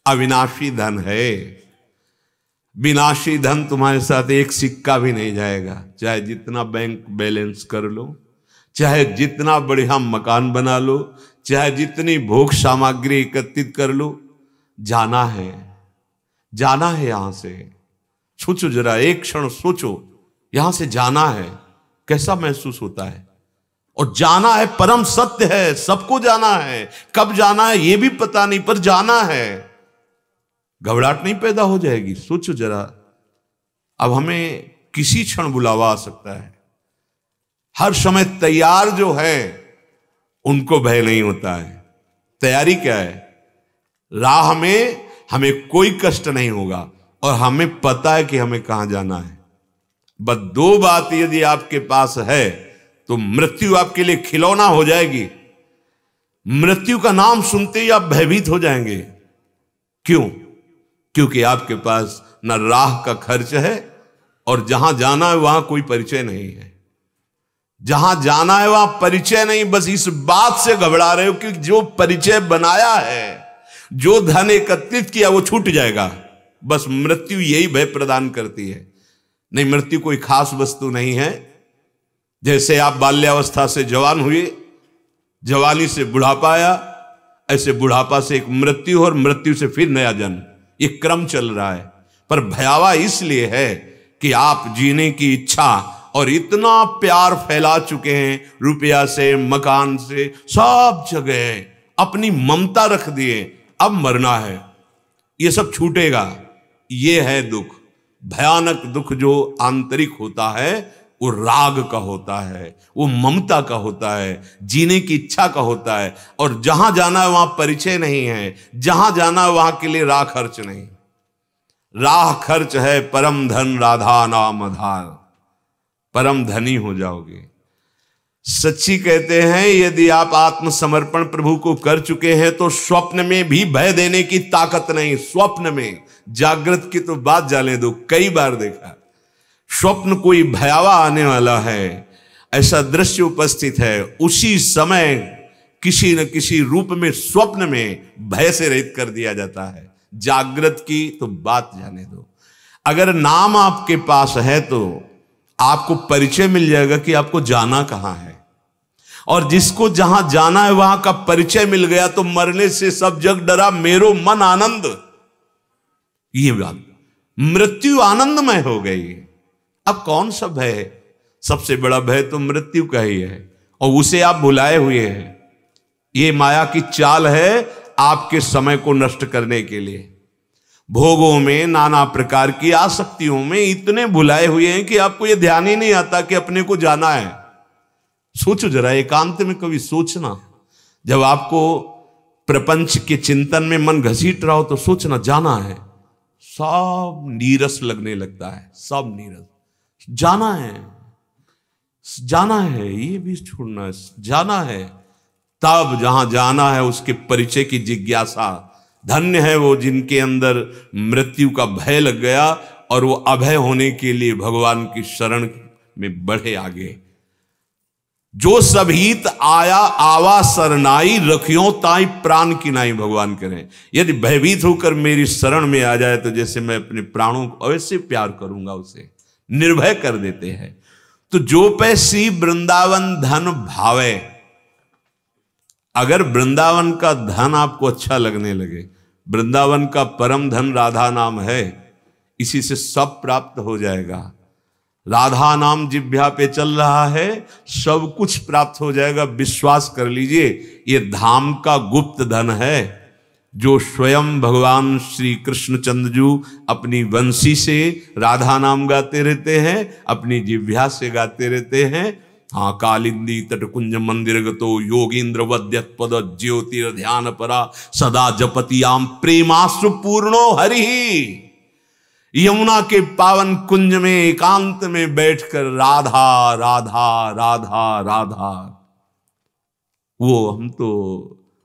अविनाशी धन है। विनाशी धन तुम्हारे साथ एक सिक्का भी नहीं जाएगा, चाहे जितना बैंक बैलेंस कर लो, चाहे जितना बढ़िया मकान बना लो, चाहे जितनी भोग सामग्री एकत्रित कर लो, जाना है, जाना है यहां से। सोचो जरा, एक क्षण सोचो, यहां से जाना है, कैसा महसूस होता है। और जाना है, परम सत्य है, सबको जाना है। कब जाना है ये भी पता नहीं, पर जाना है। घबराहट नहीं पैदा हो जाएगी। सोचो जरा, अब हमें किसी क्षण बुलावा आ सकता है। हर समय तैयार जो है उनको भय नहीं होता है। तैयारी क्या है? राह में हमें कोई कष्ट नहीं होगा और हमें पता है कि हमें कहां जाना है। बस दो बात यदि आपके पास है तो मृत्यु आपके लिए खिलौना हो जाएगी। मृत्यु का नाम सुनते ही आप भयभीत हो जाएंगे। क्यों? क्योंकि आपके पास न राह का खर्च है और जहां जाना है वहां कोई परिचय नहीं है। जहां जाना है वहां परिचय नहीं। बस इस बात से घबरा रहे हो कि जो परिचय बनाया है, जो धन एकत्रित किया, वो छूट जाएगा। बस मृत्यु यही भय प्रदान करती है। नहीं, मृत्यु कोई खास वस्तु नहीं है। जैसे आप बाल्यावस्था से जवान हुए, जवानी से बुढ़ापा आया, ऐसे बुढ़ापा से एक मृत्यु और मृत्यु से फिर नया जन्म, ये क्रम चल रहा है। पर भयावह इसलिए है कि आप जीने की इच्छा और इतना प्यार फैला चुके हैं, रुपया से, मकान से, सब जगह अपनी ममता रख दिए। अब मरना है, ये सब छूटेगा। ये है दुख, भयानक दुख। जो आंतरिक होता है वो राग का होता है, वो ममता का होता है, जीने की इच्छा का होता है। और जहां जाना है वहां परिचय नहीं है, जहां जाना है वहां के लिए राह खर्च नहीं। राह खर्च है परम धन राधा नाम आधार, परम धनी हो जाओगे। सच्ची कहते हैं, यदि आप आत्मसमर्पण प्रभु को कर चुके हैं तो स्वप्न में भी भय देने की ताकत नहीं। स्वप्न में, जागृत की तो बात जाने दो, कई बार देखा स्वप्न कोई भयावह आने वाला है, ऐसा दृश्य उपस्थित है, उसी समय किसी न किसी रूप में स्वप्न में भय से रहित कर दिया जाता है। जागृत की तो बात जाने दो। अगर नाम आपके पास है तो आपको परिचय मिल जाएगा कि आपको जाना कहां है। और जिसको जहां जाना है वहां का परिचय मिल गया तो मरने से सब जग डरा, मेरो मन आनंद। ये बात, मृत्यु आनंदमय हो गई। अब कौन सा भय है? सबसे बड़ा भय तो मृत्यु का ही है, और उसे आप भुलाए हुए हैं। ये माया की चाल है आपके समय को नष्ट करने के लिए। भोगों में, नाना प्रकार की आसक्तियों में इतने भुलाए हुए हैं कि आपको ये ध्यान ही नहीं आता कि अपने को जाना है। सोचो जरा, एकांत में कभी सोचना, जब आपको प्रपंच के चिंतन में मन घसीट रहा हो तो सोचना, जाना है। सब नीरस लगने लगता है, सब नीरस। जाना है, जाना है, ये भी छोड़ना है, जाना है। तब जहां जाना है उसके परिचय की जिज्ञासा। धन्य है वो जिनके अंदर मृत्यु का भय लग गया और वो अभय होने के लिए भगवान की शरण में बढ़े आगे। जो सब हित आया आवा सरनाई, रखियो ताई प्राण की नाई, भगवान करें। यदि भयभीत होकर मेरी शरण में आ जाए तो जैसे मैं अपने प्राणों को ऐसे प्यार करूंगा, उसे निर्भय कर देते हैं। तो जो पे श्री वृंदावन धन भावे, अगर वृंदावन का धन आपको अच्छा लगने लगे, वृंदावन का परम धन राधा नाम है, इसी से सब प्राप्त हो जाएगा। राधा नाम जिह्वा पे चल रहा है, सब कुछ प्राप्त हो जाएगा। विश्वास कर लीजिए, ये धाम का गुप्त धन है जो स्वयं भगवान श्री कृष्णचंद्र जी अपनी वंशी से राधा नाम गाते रहते हैं, अपनी जिह्वा से गाते रहते हैं। हाँ, कालिंदी तटकुंज मंदिर गतो योगींद्र वद्यत पद ज्योतिर ध्यान परा सदा जपतियाम प्रेमाश्रु पूर्णो हरि। यमुना के पावन कुंज में एकांत में बैठकर राधा राधा राधा राधा। वो हम तो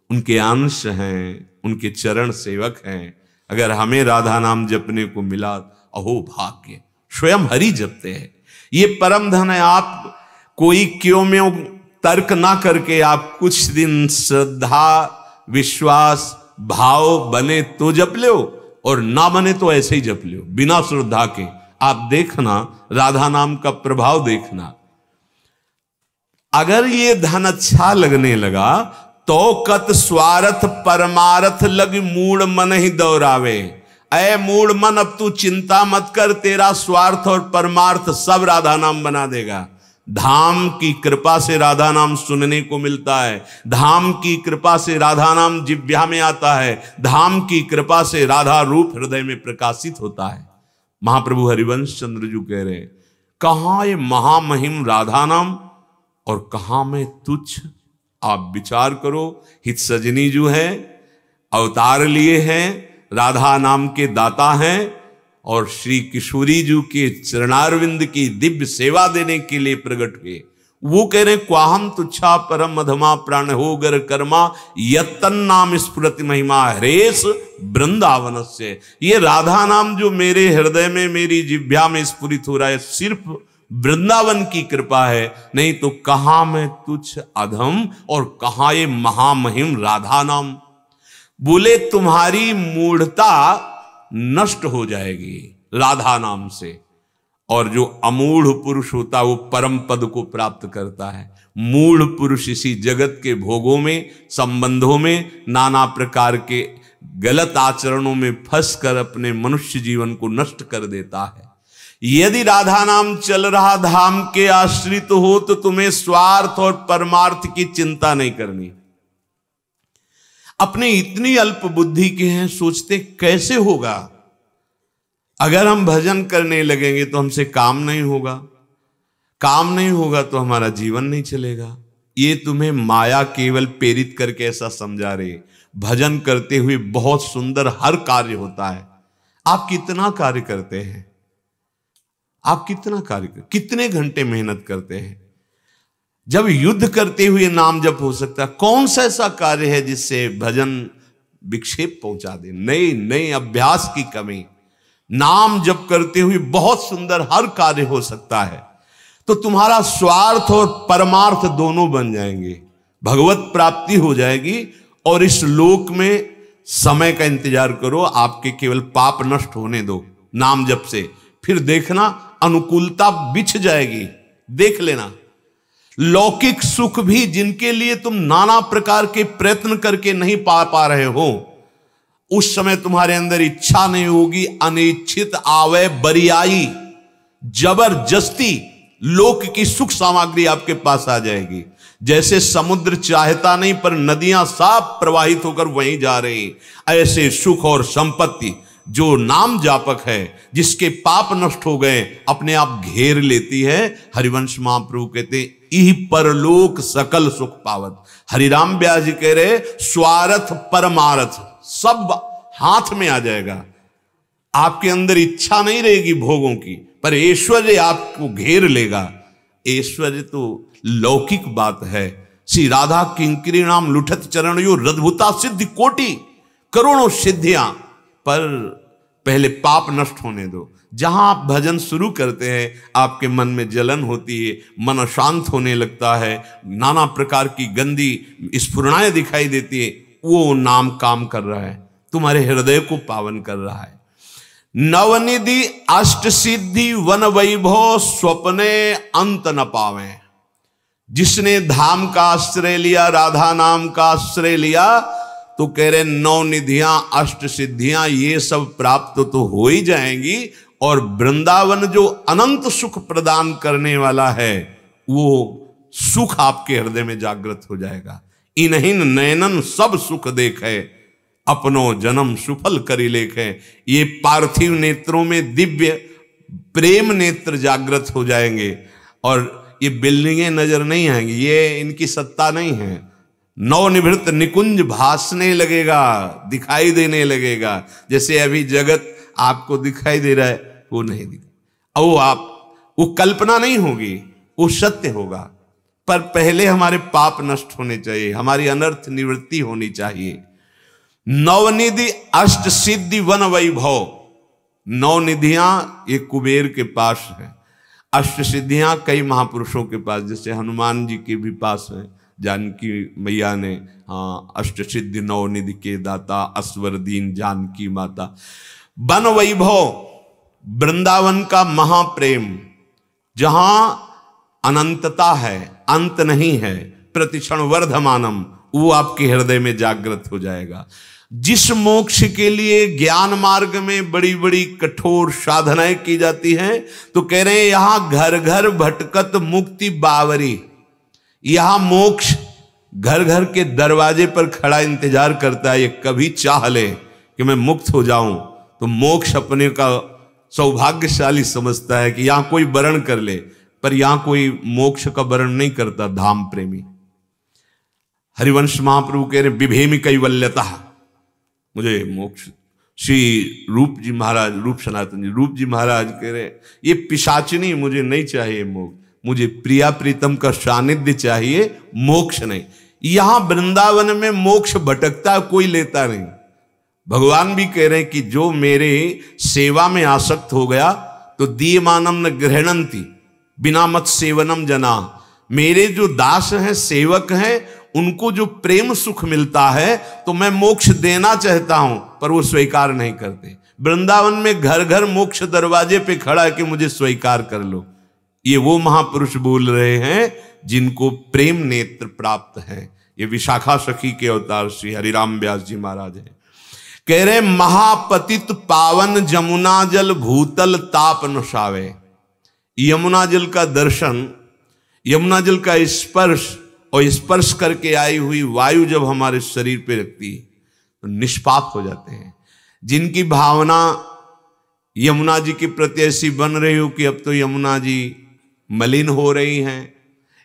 उनके अंश हैं, उनके चरण सेवक हैं। अगर हमें राधा नाम जपने को मिला, अहो भाग्य, स्वयं हरि जपते हैं। ये परम धन है। आप कोई क्यों में तर्क ना करके आप कुछ दिन श्रद्धा विश्वास भाव बने तो जप लो, और ना बने तो ऐसे ही जप लो बिना श्रद्धा के। आप देखना राधा नाम का प्रभाव देखना। अगर ये धन अच्छा लगने लगा तो कत स्वार्थ परमार्थ लग मूड मन ही दौरावे। ऐ मूड मन, अब तू चिंता मत कर, तेरा स्वार्थ और परमार्थ सब राधा नाम बना देगा। धाम की कृपा से राधा नाम सुनने को मिलता है, धाम की कृपा से राधा नाम जिह्वा में आता है, धाम की कृपा से राधा रूप हृदय में प्रकाशित होता है। महाप्रभु हरिवंश चंद्र जी कह रहे, कहां ये महामहिम राधा नाम और कहां में तुच्छ। आप विचार करो, हित सजनी जो है अवतार लिए हैं, राधा नाम के दाता हैं, और श्री किशोरी जी के चरणारविंद की दिव्य सेवा देने के लिए प्रकट हुए। वो कह रहे, क्वाहम तुच्छा परम मधमा प्राण हो गर कर्मा यत्तन नाम स्फुरति महिमा हरेश वृंदावन से। ये राधा नाम जो मेरे हृदय में मेरी जिह्वा में स्फुरित हो रहा है, सिर्फ वृंदावन की कृपा है, नहीं तो कहां मैं तुच्छ अधम और कहां ये महामहिम राधा नाम। बोले तुम्हारी मूढ़ता नष्ट हो जाएगी राधा नाम से, और जो अमूढ़ पुरुष होता है वो परम पद को प्राप्त करता है। मूढ़ पुरुष इसी जगत के भोगों में, संबंधों में, नाना प्रकार के गलत आचरणों में फंस कर अपने मनुष्य जीवन को नष्ट कर देता है। यदि राधा नाम चल रहा धाम के आश्रित हो तो तुम्हें स्वार्थ और परमार्थ की चिंता नहीं करनी। अपने इतनी अल्प बुद्धि के हैं, सोचते कैसे होगा। अगर हम भजन करने लगेंगे तो हमसे काम नहीं होगा, काम नहीं होगा तो हमारा जीवन नहीं चलेगा। ये तुम्हें माया केवल प्रेरित करके ऐसा समझा रही। भजन करते हुए बहुत सुंदर हर कार्य होता है। आप कितना कार्य करते हैं, आप कितना कार्य कितने घंटे मेहनत करते हैं। जब युद्ध करते हुए नाम जप हो सकता है, कौन सा ऐसा कार्य है जिससे भजन विक्षेप पहुंचा दे। नई नई अभ्यास की कमी। नाम जप करते हुए बहुत सुंदर हर कार्य हो सकता है। तो तुम्हारा स्वार्थ और परमार्थ दोनों बन जाएंगे, भगवत प्राप्ति हो जाएगी। और इस लोक में समय का इंतजार करो, आपके केवल पाप नष्ट होने दो नाम जप से, फिर देखना अनुकूलता बिछ जाएगी। देख लेना, लौकिक सुख भी जिनके लिए तुम नाना प्रकार के प्रयत्न करके नहीं पा रहे हो, उस समय तुम्हारे अंदर इच्छा नहीं होगी, अनिच्छित आवे बरियाई, जबरदस्ती लोक की सुख सामग्री आपके पास आ जाएगी। जैसे समुद्र चाहता नहीं पर नदियां साफ प्रवाहित होकर वहीं जा रही, ऐसे सुख और संपत्ति जो नाम जापक है, जिसके पाप नष्ट हो गए, अपने आप घेर लेती है। हरिवंश महाप्रभु कहते हैं, इह परलोक सकल सुख पावत। हरिराम व्यास जी कह रहे, स्वार्थ परमार्थ सब हाथ में आ जाएगा। आपके अंदर इच्छा नहीं रहेगी भोगों की, पर ऐश्वर्य आपको घेर लेगा। ऐश्वर्य तो लौकिक बात है। श्री राधा किंकरी नाम लुठत चरण यो रद्भुता सिद्धि कोटि, करोड़ों सिद्धियां, पर पहले पाप नष्ट होने दो। जहां आप भजन शुरू करते हैं, आपके मन में जलन होती है, मन अशांत होने लगता है, नाना प्रकार की गंदी स्फुरणाएं दिखाई देती है, वो नाम काम कर रहा है, तुम्हारे हृदय को पावन कर रहा है। नवनिधि अष्ट सिद्धि वन वैभव स्वप्ने अंत न पावे। जिसने धाम का आश्रय लिया, राधा नाम का आश्रय लिया, तो कह रहे नौ निधियां अष्ट सिद्धियां ये सब प्राप्त तो हो ही जाएंगी, और वृंदावन जो अनंत सुख प्रदान करने वाला है, वो सुख आपके हृदय में जागृत हो जाएगा। इन्हिन नयनन सब सुख देखे, अपनो जन्म सुफल करी लेखे। ये पार्थिव नेत्रों में दिव्य प्रेम नेत्र जागृत हो जाएंगे, और ये बिल्डिंगें नजर नहीं आएंगी, ये इनकी सत्ता नहीं है। नवनिभृत निकुंज भासने लगेगा, दिखाई देने लगेगा। जैसे अभी जगत आपको दिखाई दे रहा है, वो नहीं दिखाई, वो कल्पना नहीं होगी, वो सत्य होगा। पर पहले हमारे पाप नष्ट होने चाहिए, हमारी अनर्थ निवृत्ति होनी चाहिए। नवनिधि अष्ट सिद्धि वन वैभव, नौ निधियां ये कुबेर के पास है, अष्ट सिद्धियां कई महापुरुषों के पास, जैसे हनुमान जी के भी पास है। जानकी मैया ने अष्ट सिद्धि नौ निधि के दाता, अस्वर दीन जानकी माता। वन वैभव, वृंदावन का महाप्रेम, जहां अनंतता है, अंत नहीं है, प्रतिक्षण वर्धमानम, वो आपके हृदय में जागृत हो जाएगा। जिस मोक्ष के लिए ज्ञान मार्ग में बड़ी बड़ी कठोर साधनाएं की जाती हैं, तो कह रहे हैं यहां घर घर भटकत मुक्ति बावरी, यहां मोक्ष घर घर के दरवाजे पर खड़ा इंतजार करता है। ये कभी चाह ले कि मैं मुक्त हो जाऊं, तो मोक्ष अपने का सौभाग्यशाली समझता है कि यहां कोई वरण कर ले, पर यहां कोई मोक्ष का वरण नहीं करता। धाम प्रेमी हरिवंश महाप्रभु कह रहे विभेमी कैवल्यता, मुझे मोक्ष। श्री रूप जी महाराज, रूप सनातन जी, रूप जी महाराज कह रहे ये पिशाचिनी, मुझे नहीं चाहिए मोक्ष, मुझे प्रिया प्रीतम का सानिध्य चाहिए, मोक्ष नहीं। यहां वृंदावन में मोक्ष भटकता, कोई लेता नहीं। भगवान भी कह रहे हैं कि जो मेरे सेवा में आसक्त हो गया तो दीयमानम न गृहणंती बिना मत सेवनम जना, मेरे जो दास हैं, सेवक हैं, उनको जो प्रेम सुख मिलता है तो मैं मोक्ष देना चाहता हूं, पर वो स्वीकार नहीं करते। वृंदावन में घर घर मोक्ष दरवाजे पे खड़ा है कि मुझे स्वीकार कर लो। ये वो महापुरुष बोल रहे हैं जिनको प्रेम नेत्र प्राप्त है। ये विशाखा सखी के अवतार श्री हरिराम व्यास जी महाराज हैं। कह रहे महापतित पावन जमुना जल भूतल ताप नशावे। यमुना जल का दर्शन, यमुना जल का स्पर्श, और स्पर्श करके आई हुई वायु जब हमारे शरीर पे लगती है तो निष्पाप हो जाते हैं। जिनकी भावना यमुना जी के प्रति ऐसी बन रही हो कि अब तो यमुना जी मलिन हो रही हैं,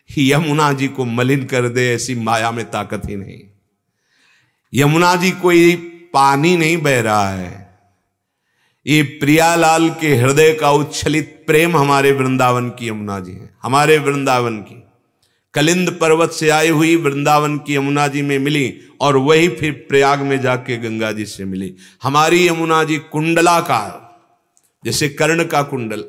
यमुना जी को मलिन कर दे, ऐसी माया में ताकत ही नहीं। यमुना जी कोई पानी नहीं बह रहा है, ये प्रियालाल के हृदय का उच्छलित प्रेम हमारे वृंदावन की यमुना जी है। हमारे वृंदावन की कलिंद पर्वत से आई हुई वृंदावन की यमुना जी में मिली, और वही फिर प्रयाग में जाके गंगा जी से मिली। हमारी यमुना जी कुंडलाकार, जैसे कर्ण का कुंडल,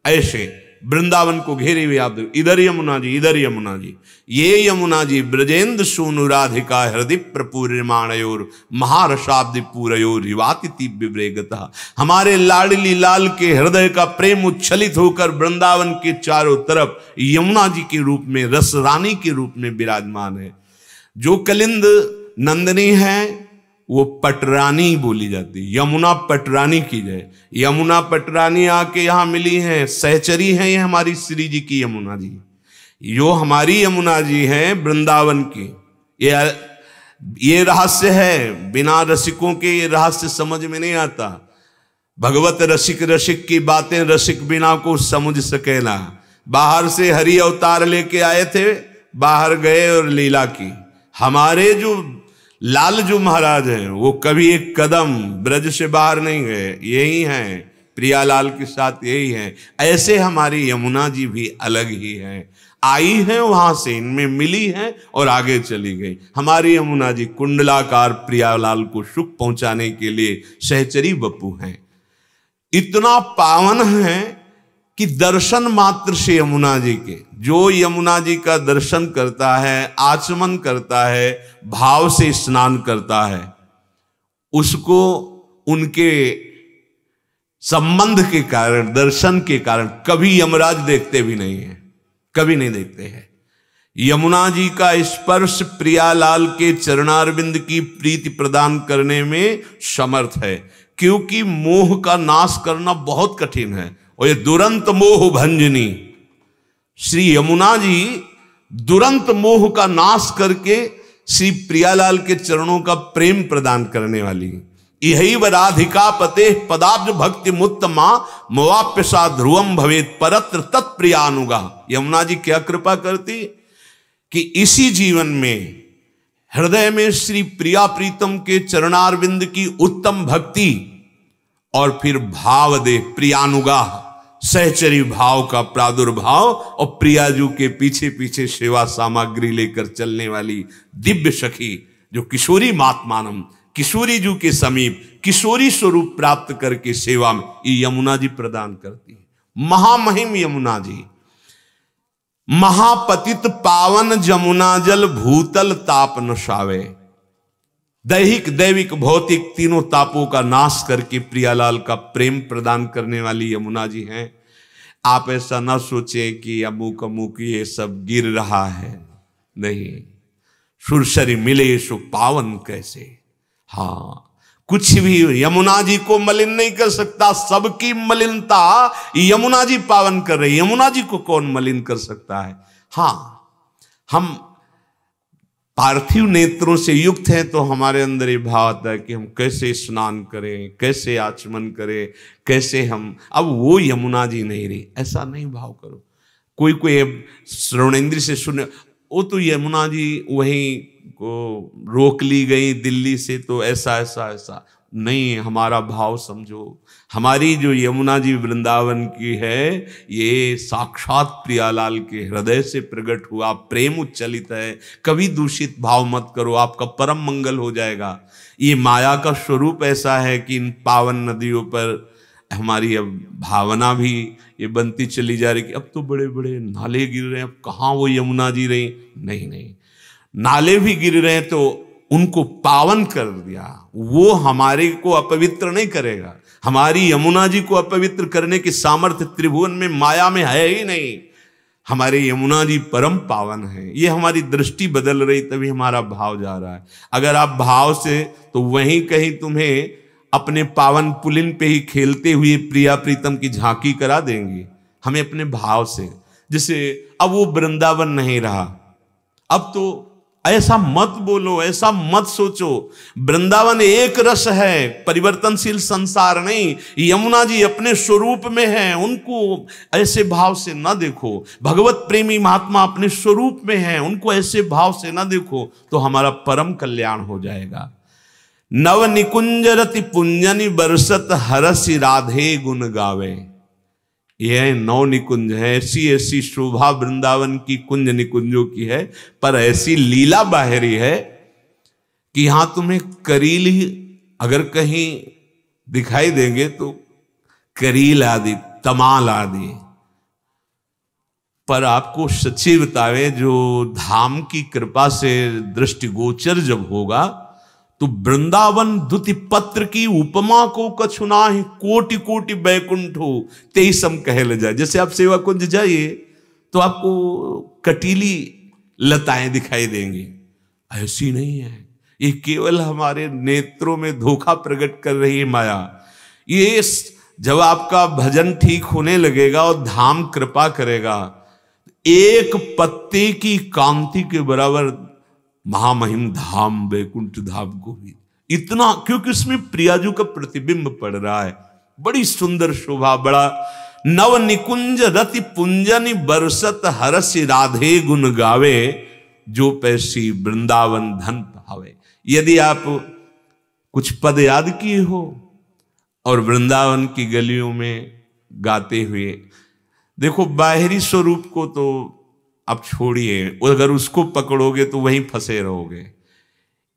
ऐसे वृंदावन को घेरे हुए आप देखो, इधर यमुना जी, इधर यमुना जी। ये यमुना जी ब्रजेंद्र सूनु राधिका हृदय प्रपूर्यमाणयोर महारसाब्दि पूरयोर रिवाति तीव्य ब्रेगता। हमारे लाडली लाल के हृदय का प्रेम उच्छलित होकर वृंदावन के चारों तरफ यमुना जी के रूप में, रस रानी के रूप में विराजमान है। जो कलिंद नंदनी है वो पटरानी बोली जाती है, यमुना पटरानी की जय। यमुना पटरानी आके यहाँ मिली है, सहचरी है ये हमारी श्री जी की यमुना जी। जो हमारी यमुना जी हैं वृंदावन की, ये रहस्य है, बिना रसिकों के ये रहस्य समझ में नहीं आता। भगवत रसिक रसिक की बातें रसिक बिना को समझ सके ना। बाहर से हरि अवतार लेके आए थे, बाहर गए और लीला की। हमारे जो लालजू महाराज हैं वो कभी एक कदम ब्रज से बाहर नहीं गए, यही हैं, प्रियालाल के साथ यही हैं। ऐसे हमारी यमुना जी भी अलग ही हैं, आई हैं वहां से, इनमें मिली हैं और आगे चली गई। हमारी यमुना जी कुंडलाकार प्रियालाल को सुख पहुंचाने के लिए सहचरी बपू हैं। इतना पावन है कि दर्शन मात्र से यमुना जी के, जो यमुना जी का दर्शन करता है, आचमन करता है, भाव से स्नान करता है, उसको उनके संबंध के कारण, दर्शन के कारण कभी यमराज देखते भी नहीं है, कभी नहीं देखते हैं। यमुना जी का स्पर्श प्रियालाल के चरणारविंद की प्रीति प्रदान करने में समर्थ है, क्योंकि मोह का नाश करना बहुत कठिन है। और ये दुरंत मोह भंजनी श्री यमुना जी दुरंत मोह का नाश करके श्री प्रियालाल के चरणों का प्रेम प्रदान करने वाली। यही व राधिका पते पदाब्ज भक्ति मुत्तमा मवाप्यसा ध्रुवम भवेत परत्र तत्प्रियानुगा। यमुना जी क्या कृपा करती कि इसी जीवन में हृदय में श्री प्रिया प्रीतम के चरणारविंद की उत्तम भक्ति और फिर भाव दे प्रियानुगाह, सहचरी भाव का प्रादुर्भाव, और प्रियाजू के पीछे पीछे सेवा सामग्री लेकर चलने वाली दिव्य सखी जो किशोरी मातमानम, किशोरी जू के समीप किशोरी स्वरूप प्राप्त करके सेवा में ये यमुना जी प्रदान करती है। महामहिम यमुना जी, महापतित पावन जमुना जल भूतल ताप नशावे। दैहिक दैविक भौतिक तीनों तापों का नाश करके प्रियालाल का प्रेम प्रदान करने वाली यमुना जी हैं। आप ऐसा ना सोचे कि अमुक अमुक ये सब गिर रहा है, नहीं। सुरसरी मिले सो पावन कैसे। हाँ, कुछ भी यमुना जी को मलिन नहीं कर सकता, सबकी मलिनता यमुना जी पावन कर रही। यमुना जी को कौन मलिन कर सकता है। हाँ, हम पार्थिव नेत्रों से युक्त हैं तो हमारे अंदर ये भाव आता है कि हम कैसे स्नान करें, कैसे आचमन करें, कैसे हम, अब वो यमुना जी नहीं रही, ऐसा नहीं भाव करो। कोई कोई श्रवणेंद्र से सुने, वो तो यमुना जी वहीं को रोक ली गई दिल्ली से, तो ऐसा ऐसा ऐसा नहीं। हमारा भाव समझो, हमारी जो यमुना जी वृंदावन की है, ये साक्षात प्रियालाल के हृदय से प्रकट हुआ प्रेम उच्चलित है। कभी दूषित भाव मत करो, आपका परम मंगल हो जाएगा। ये माया का स्वरूप ऐसा है कि इन पावन नदियों पर हमारी अब भावना भी ये बनती चली जा रही कि अब तो बड़े बड़े नाले गिर रहे हैं, अब कहाँ वो यमुना जी रही। नहीं नहीं, नाले भी गिर रहे हैं तो उनको पावन कर दिया, वो हमारे को अपवित्र नहीं करेगा। हमारी यमुना जी को अपवित्र करने की सामर्थ्य त्रिभुवन में माया में है ही नहीं। हमारे यमुना जी परम पावन है। ये हमारी दृष्टि बदल रही तभी हमारा भाव जा रहा है। अगर आप भाव से, तो वहीं कहीं तुम्हें अपने पावन पुलिन पे ही खेलते हुए प्रिया प्रीतम की झांकी करा देंगे। हमें अपने भाव से, जैसे अब वो वृंदावन नहीं रहा, अब तो ऐसा मत बोलो, ऐसा मत सोचो। वृंदावन एक रस है, परिवर्तनशील संसार नहीं। यमुना जी अपने स्वरूप में है, उनको ऐसे भाव से ना देखो। भगवत प्रेमी महात्मा अपने स्वरूप में है, उनको ऐसे भाव से ना देखो, तो हमारा परम कल्याण हो जाएगा। नव निकुंज रति पुंजनि बरसत हरसि राधे गुण गावे। यह नौ निकुंज है, ऐसी ऐसी शोभा वृंदावन की कुंज निकुंजों की है, पर ऐसी लीला बाहरी है कि यहां तुम्हें करील ही अगर कहीं दिखाई देंगे तो करील आदि, तमाल आदि, पर आपको सच्ची बतावे, जो धाम की कृपा से दृष्टिगोचर जब होगा तो वृंदावन द्युति पत्र की उपमा को कछुना ही कोटि कोटि बैकुंठ हो तेई सम कह ले जाए। जैसे आप सेवा कुंज जाइए तो आपको कटीली लताएं दिखाई देंगी, ऐसी नहीं है। ये केवल हमारे नेत्रों में धोखा प्रकट कर रही है माया। ये जब आपका भजन ठीक होने लगेगा और धाम कृपा करेगा, एक पत्ते की कांति के बराबर महामहिम धाम वैकुंठ धाम को भी इतना, क्योंकि उसमें प्रियाजू का प्रतिबिंब पड़ रहा है। बड़ी सुंदर शोभा, बड़ा नव निकुंज रति पुंजनि बरसत हरसि राधे गुण गावे, जो पैसी वृंदावन धन पावे। यदि आप कुछ पद याद किए हो और वृंदावन की गलियों में गाते हुए, देखो बाहरी स्वरूप को तो अब छोड़िए, अगर उसको पकड़ोगे तो वहीं फंसे रहोगे।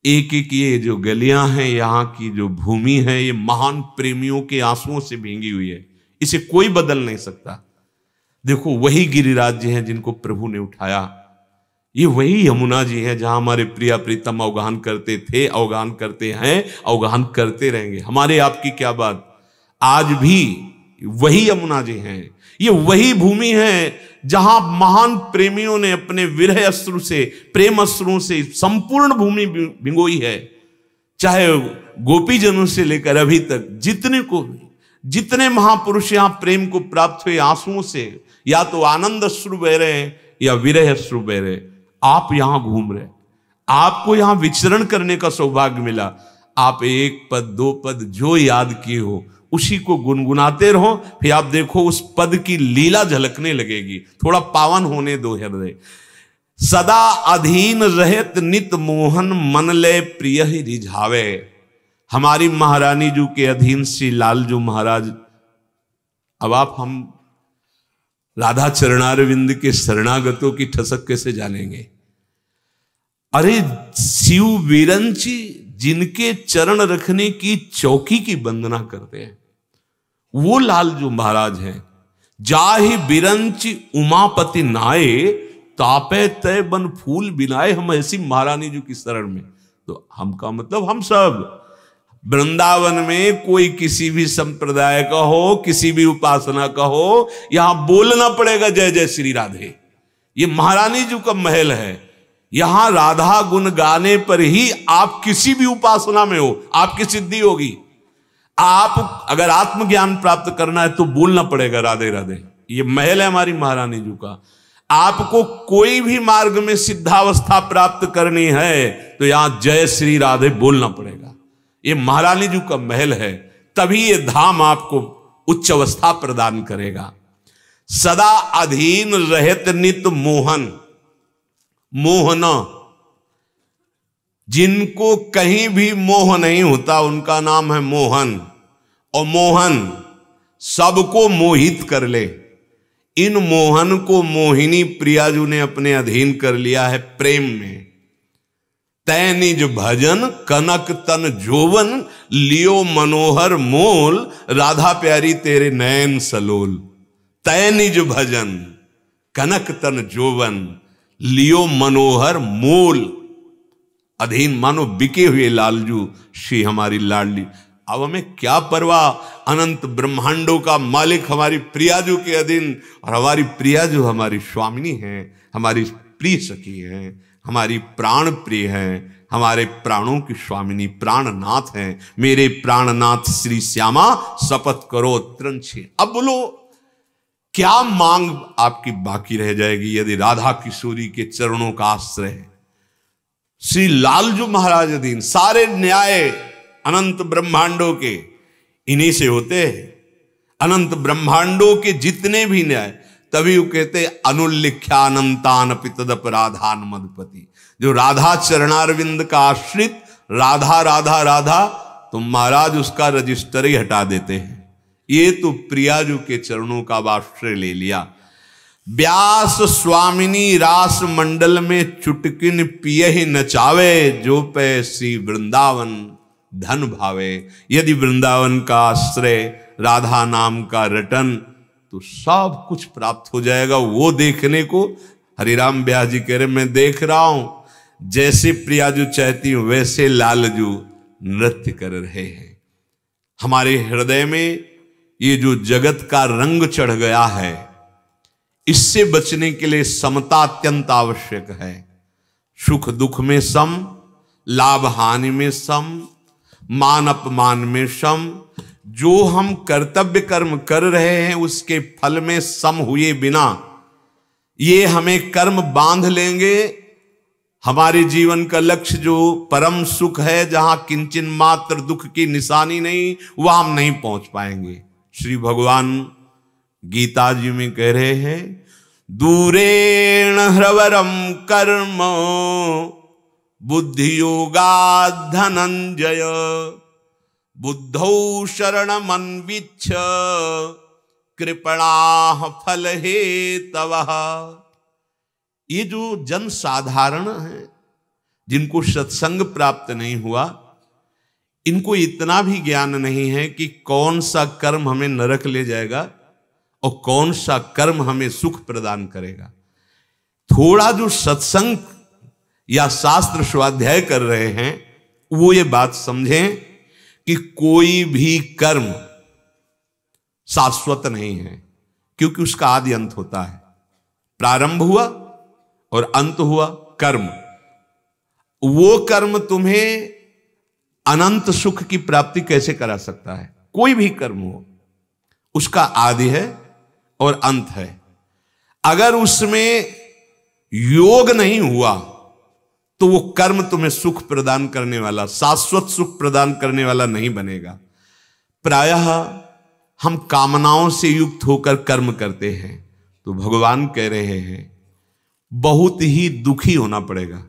एक एक ये जो गलियां हैं, यहाँ की जो भूमि है, ये महान प्रेमियों के आंसुओं से भींगी हुई है, इसे कोई बदल नहीं सकता। देखो वही गिरिराज जी हैं जिनको प्रभु ने उठाया, ये वही यमुना जी हैं जहां हमारे प्रिया प्रीतम अवगाहन करते थे, अवगाहन करते हैं, अवगाहन करते रहेंगे। हमारे आपकी क्या बात, आज भी वही यमुना जी हैं। ये वही भूमि है जहां महान प्रेमियों ने अपने विरह अश्रु से, प्रेम अश्रुओं से संपूर्ण भूमि भिगोई है। चाहे गोपीजनों से लेकर अभी तक जितने महापुरुष यहां प्रेम को प्राप्त हुए आंसुओं से, या तो आनंद अश्रु बह रहे हैं या विरह अश्रु बह रहे। आप यहां घूम रहे, आपको यहां विचरण करने का सौभाग्य मिला। आप एक पद दो पद जो याद किए हो उसी को गुनगुनाते रहो, फिर आप देखो उस पद की लीला झलकने लगेगी। थोड़ा पावन होने दो हृदय। सदा अधीन रहत नित मोहन मन ले प्रिय ही रिझावे। हमारी महारानी जी के अधीन श्री लालजू महाराज। अब आप हम राधा चरणारविंद के शरणागतों की ठसक कैसे जानेंगे? अरे शिव विरंची जिनके चरण रखने की चौकी की वंदना करते हैं, वो लालजू महाराज हैं। जाहि बिरंची उमापति नाए, तापे तय बन फूल बिनाए। हम ऐसी महारानी जी की शरण में, तो हम का मतलब हम सब वृंदावन में कोई किसी भी संप्रदाय का हो, किसी भी उपासना का हो, यहां बोलना पड़ेगा जय जय श्री राधे। ये महारानी जी का महल है। यहां राधा गुण गाने पर ही आप किसी भी उपासना में हो, आपकी सिद्धि होगी। आप अगर आत्मज्ञान प्राप्त करना है तो बोलना पड़ेगा राधे राधे। ये महल है हमारी महारानी जी का। आपको कोई भी मार्ग में सिद्धावस्था प्राप्त करनी है तो यहां जय श्री राधे बोलना पड़ेगा। ये महारानी जी का महल है, तभी ये धाम आपको उच्च अवस्था प्रदान करेगा। सदा अधीन रहत नित मोहन, मोहना, जिनको कहीं भी मोह नहीं होता उनका नाम है मोहन। और मोहन सबको मोहित कर ले। इन मोहन को मोहिनी प्रियाजू ने अपने अधीन कर लिया है प्रेम में। तै निज भजन कनक तन जोवन, लियो मनोहर मोल, राधा प्यारी तेरे नयन सलोल। तै निज भजन कनक तन जोवन, लियो मनोहर मोल। अधीन मानो बिके हुए लालजू श्री हमारी लाडली। अब हमें क्या परवाह, अनंत ब्रह्मांडों का मालिक हमारी प्रियाजू के अधीन, और हमारी प्रियाजू हमारी स्वामिनी हैं, हमारी प्रिय सखी हैं, हमारी प्राण प्रिय हैं, हमारे प्राणों की स्वामिनी प्राणनाथ हैं। मेरे प्राणनाथ श्री श्यामा शपथ करो त्रंछे। अब बोलो क्या मांग आपकी बाकी रह जाएगी यदि राधा किशोरी के चरणों का आश्रय है। श्री लालजू महाराज अधीन सारे न्याय अनंत ब्रह्मांडों के इन्हीं से होते हैं। अनंत ब्रह्मांडों के जितने भी न्याय, तभी वो कहते अनुल्लिख्यानंतान पितदप राधान मधुपति। जो राधा चरणारविंद का आश्रित राधा राधा राधा, तो महाराज उसका रजिस्टर ही हटा देते हैं। ये तो प्रियाजू के चरणों का आश्रय ले लिया। व्यास स्वामिनी रास मंडल में चुटकिन पिए ही नचावे, जो पे श्री वृंदावन धन भावे। यदि वृंदावन का आश्रय राधा नाम का रटन, तो सब कुछ प्राप्त हो जाएगा। वो देखने को हरिराम व्यास जी कह रहे, मैं देख रहा हूं जैसे प्रियाजू चाहती हूं वैसे लालजू नृत्य कर रहे हैं। हमारे हृदय में ये जो जगत का रंग चढ़ गया है, इससे बचने के लिए समता अत्यंत आवश्यक है। सुख दुख में सम, लाभ हानि में सम, मान अपमान में सम। जो हम कर्तव्य कर्म कर रहे हैं उसके फल में सम हुए बिना ये हमें कर्म बांध लेंगे। हमारे जीवन का लक्ष्य जो परम सुख है, जहां किंचन मात्र दुख की निशानी नहीं, वह हम नहीं पहुंच पाएंगे। श्री भगवान गीता जी में कह रहे हैं, दूरेण ह्रवरम कर्म बुद्धि योगा धनंजय, बुद्धौ शरणमन्विच्छ कृपणा फल हेतवः। ये जो जन साधारण है, जिनको सत्संग प्राप्त नहीं हुआ, इनको इतना भी ज्ञान नहीं है कि कौन सा कर्म हमें नरक ले जाएगा और कौन सा कर्म हमें सुख प्रदान करेगा। थोड़ा जो सत्संग या शास्त्र स्वाध्याय कर रहे हैं वो ये बात समझें कि कोई भी कर्म शाश्वत नहीं है, क्योंकि उसका आदि अंत होता है। प्रारंभ हुआ और अंत हुआ कर्म। वो कर्म तुम्हें अनंत सुख की प्राप्ति कैसे करा सकता है? कोई भी कर्म हो, उसका आदि है और अंत है। अगर उसमें योग नहीं हुआ तो वो कर्म तुम्हें सुख प्रदान करने वाला, शाश्वत सुख प्रदान करने वाला नहीं बनेगा। प्रायः हम कामनाओं से युक्त होकर कर्म करते हैं, तो भगवान कह रहे हैं बहुत ही दुखी होना पड़ेगा,